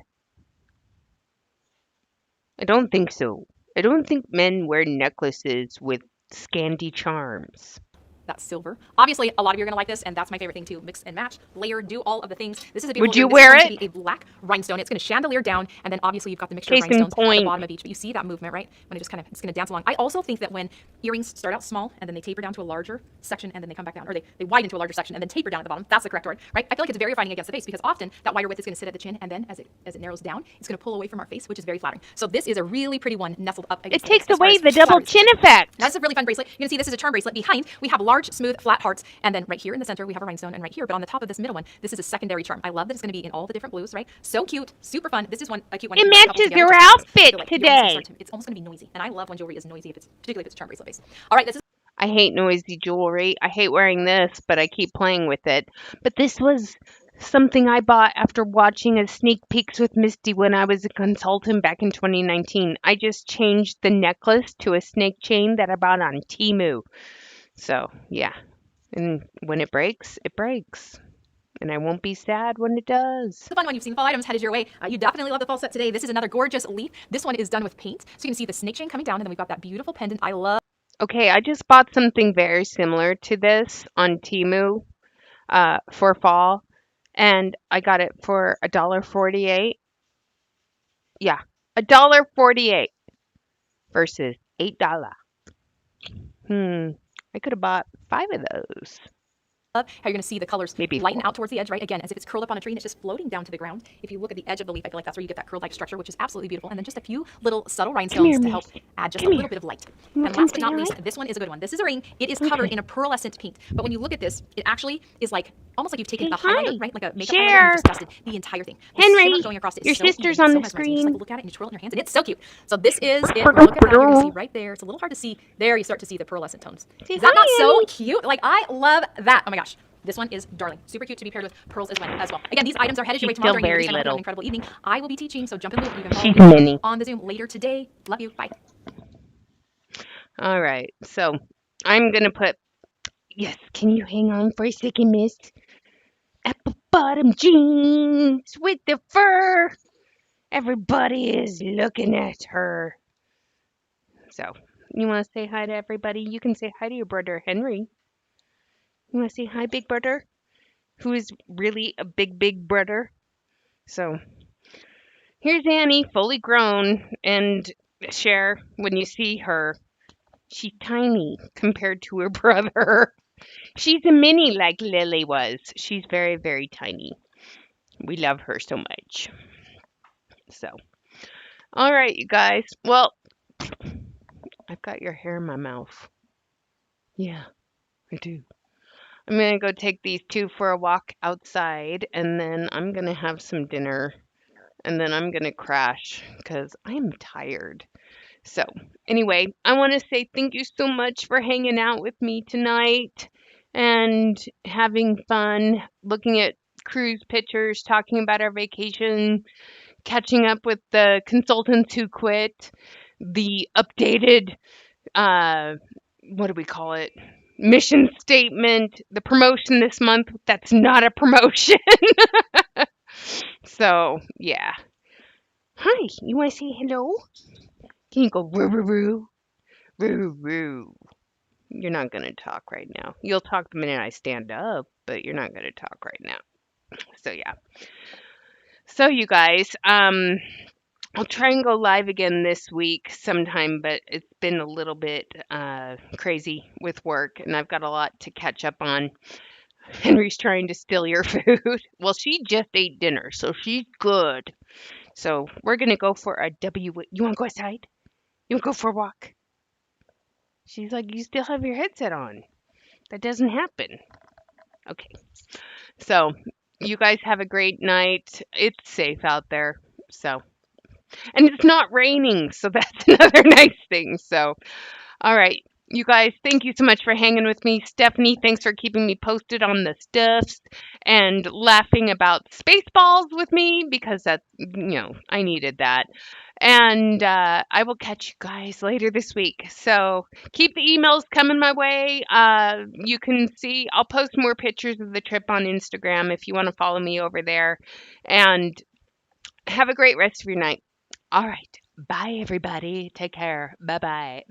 I don't think so. I don't think men wear necklaces with Scandi charms. That's silver. Obviously, a lot of you are going to like this, and that's my favorite thing too. Mix and match, layer, do all of the things. This is a beautiful. Would you wear it? This is going to be a black rhinestone. It's going to chandelier down, and then obviously you've got the mixture of rhinestones at the bottom of each. But you see that movement, right? When it just kind of, it's going to dance along. I also think that when earrings start out small and then they taper down to a larger section and then they come back down, or they widen to a larger section and then taper down at the bottom. That's the correct word, right? I feel like it's very fighting against the face because often that wider width is going to sit at the chin, and then as it narrows down, it's going to pull away from our face, which is very flattering. So this is a really pretty one nestled up against. It takes away the double chin effect. That's a really fun bracelet. You're going to see this is a charm bracelet. Behind we have large large, smooth, flat hearts, and then right here in the center we have a rhinestone, and right here, but on the top of this middle one, this is a secondary charm. I love that it's going to be in all the different blues, right? So cute, super fun. This is a cute one. It You can couple matches together your just because I outfit feel like today. it's almost going to be noisy, and I love when jewelry is noisy, particularly if it's charm bracelet based. All right, this is I hate noisy jewelry. I hate wearing this, but I keep playing with it. But this was something I bought after watching a sneak peeks with Misty when I was a consultant back in 2019. I just changed the necklace to a snake chain that I bought on Temu. So, yeah. And when it breaks, it breaks. And I won't be sad when it does. the fun one. You've seen fall items headed your way. You definitely love the fall set today. This is another gorgeous leaf. This one is done with paint, so you can see the snake chain coming down, and then we've got that beautiful pendant. I love. Okay, I just bought something very similar to this on Temu for fall, and I got it for $1.48. Yeah, $1.48 versus $8. I could have bought 5 of those. How you're going to see the colors Maybe lighten 4. out towards the edge, right? Again, as if it's curled up on a tree and it's just floating down to the ground. If you look at the edge of the leaf, I feel like that's where you get that curled-like structure, which is absolutely beautiful. And then just a few little subtle rhinestones to help add just a little bit of light. And last but not least, this one is a good one. This is a ring. It is covered in a pearlescent paint. But when you look at this, it actually is like almost like you've taken a highlighter, right? Like a makeup highlighter, and you've just dusted the entire thing. The Henry, shimmer going across it is your so sister's even, on so the mesmerizing. You just screen. like look at it and you twirl it in your hands, and it's so cute. So this is it. Look at that. You're going to see right there. It's a little hard to see. There you start to see the pearlescent tones. Is that not so cute? Like, I love that. Oh my gosh. This one is darling. Super cute to be paired with pearls as well. Again, these items are headed your way tomorrow during your time. Have an incredible evening. I will be teaching, so jump in the loop. You can follow me on the Zoom later today. Love you. Bye. All right, so I'm going to put, yes, can you hang on for a second, miss? Apple bottom jeans with the fur. Everybody is looking at her. So, you want to say hi to everybody? You can say hi to your brother, Henry. You want to say hi, big brother? Who is really a big brother? So, here's Annie, fully grown, and Cher, when you see her, she's tiny compared to her brother. She's a mini like Lily was. She's very tiny. We love her so much. So, all right, you guys. Well, I've got your hair in my mouth. Yeah, I do. I'm going to go take these two for a walk outside, and then I'm going to have some dinner, and then I'm going to crash because I'm tired. So, anyway, I want to say thank you so much for hanging out with me tonight and having fun looking at cruise pictures, talking about our vacation, catching up with the consultants who quit, the updated, what do we call it? Mission statement, the promotion this month that's not a promotion. So, yeah. Hi, you want to say hello? Can you go roo roo roo? Roo roo. You're not going to talk right now. You'll talk the minute I stand up, but you're not going to talk right now. So, yeah. So, you guys, I'll try and go live again this week sometime, but it's been a little bit crazy with work, and I've got a lot to catch up on. Henry's trying to steal your food. Well, she just ate dinner, so she's good. So we're going to go for a W. You want to go outside? You want to go for a walk? She's like, you still have your headset on. That doesn't happen. Okay. So you guys have a great night. It's safe out there. So, and it's not raining. So that's another nice thing. So, all right. You guys, thank you so much for hanging with me. Stephanie, thanks for keeping me posted on the stuffs and laughing about Spaceballs with me because that's, I needed that. And I will catch you guys later this week. So keep the emails coming my way. You can see, I'll post more pictures of the trip on Instagram if you want to follow me over there. And have a great rest of your night. All right. Bye, everybody. Take care. Bye-bye.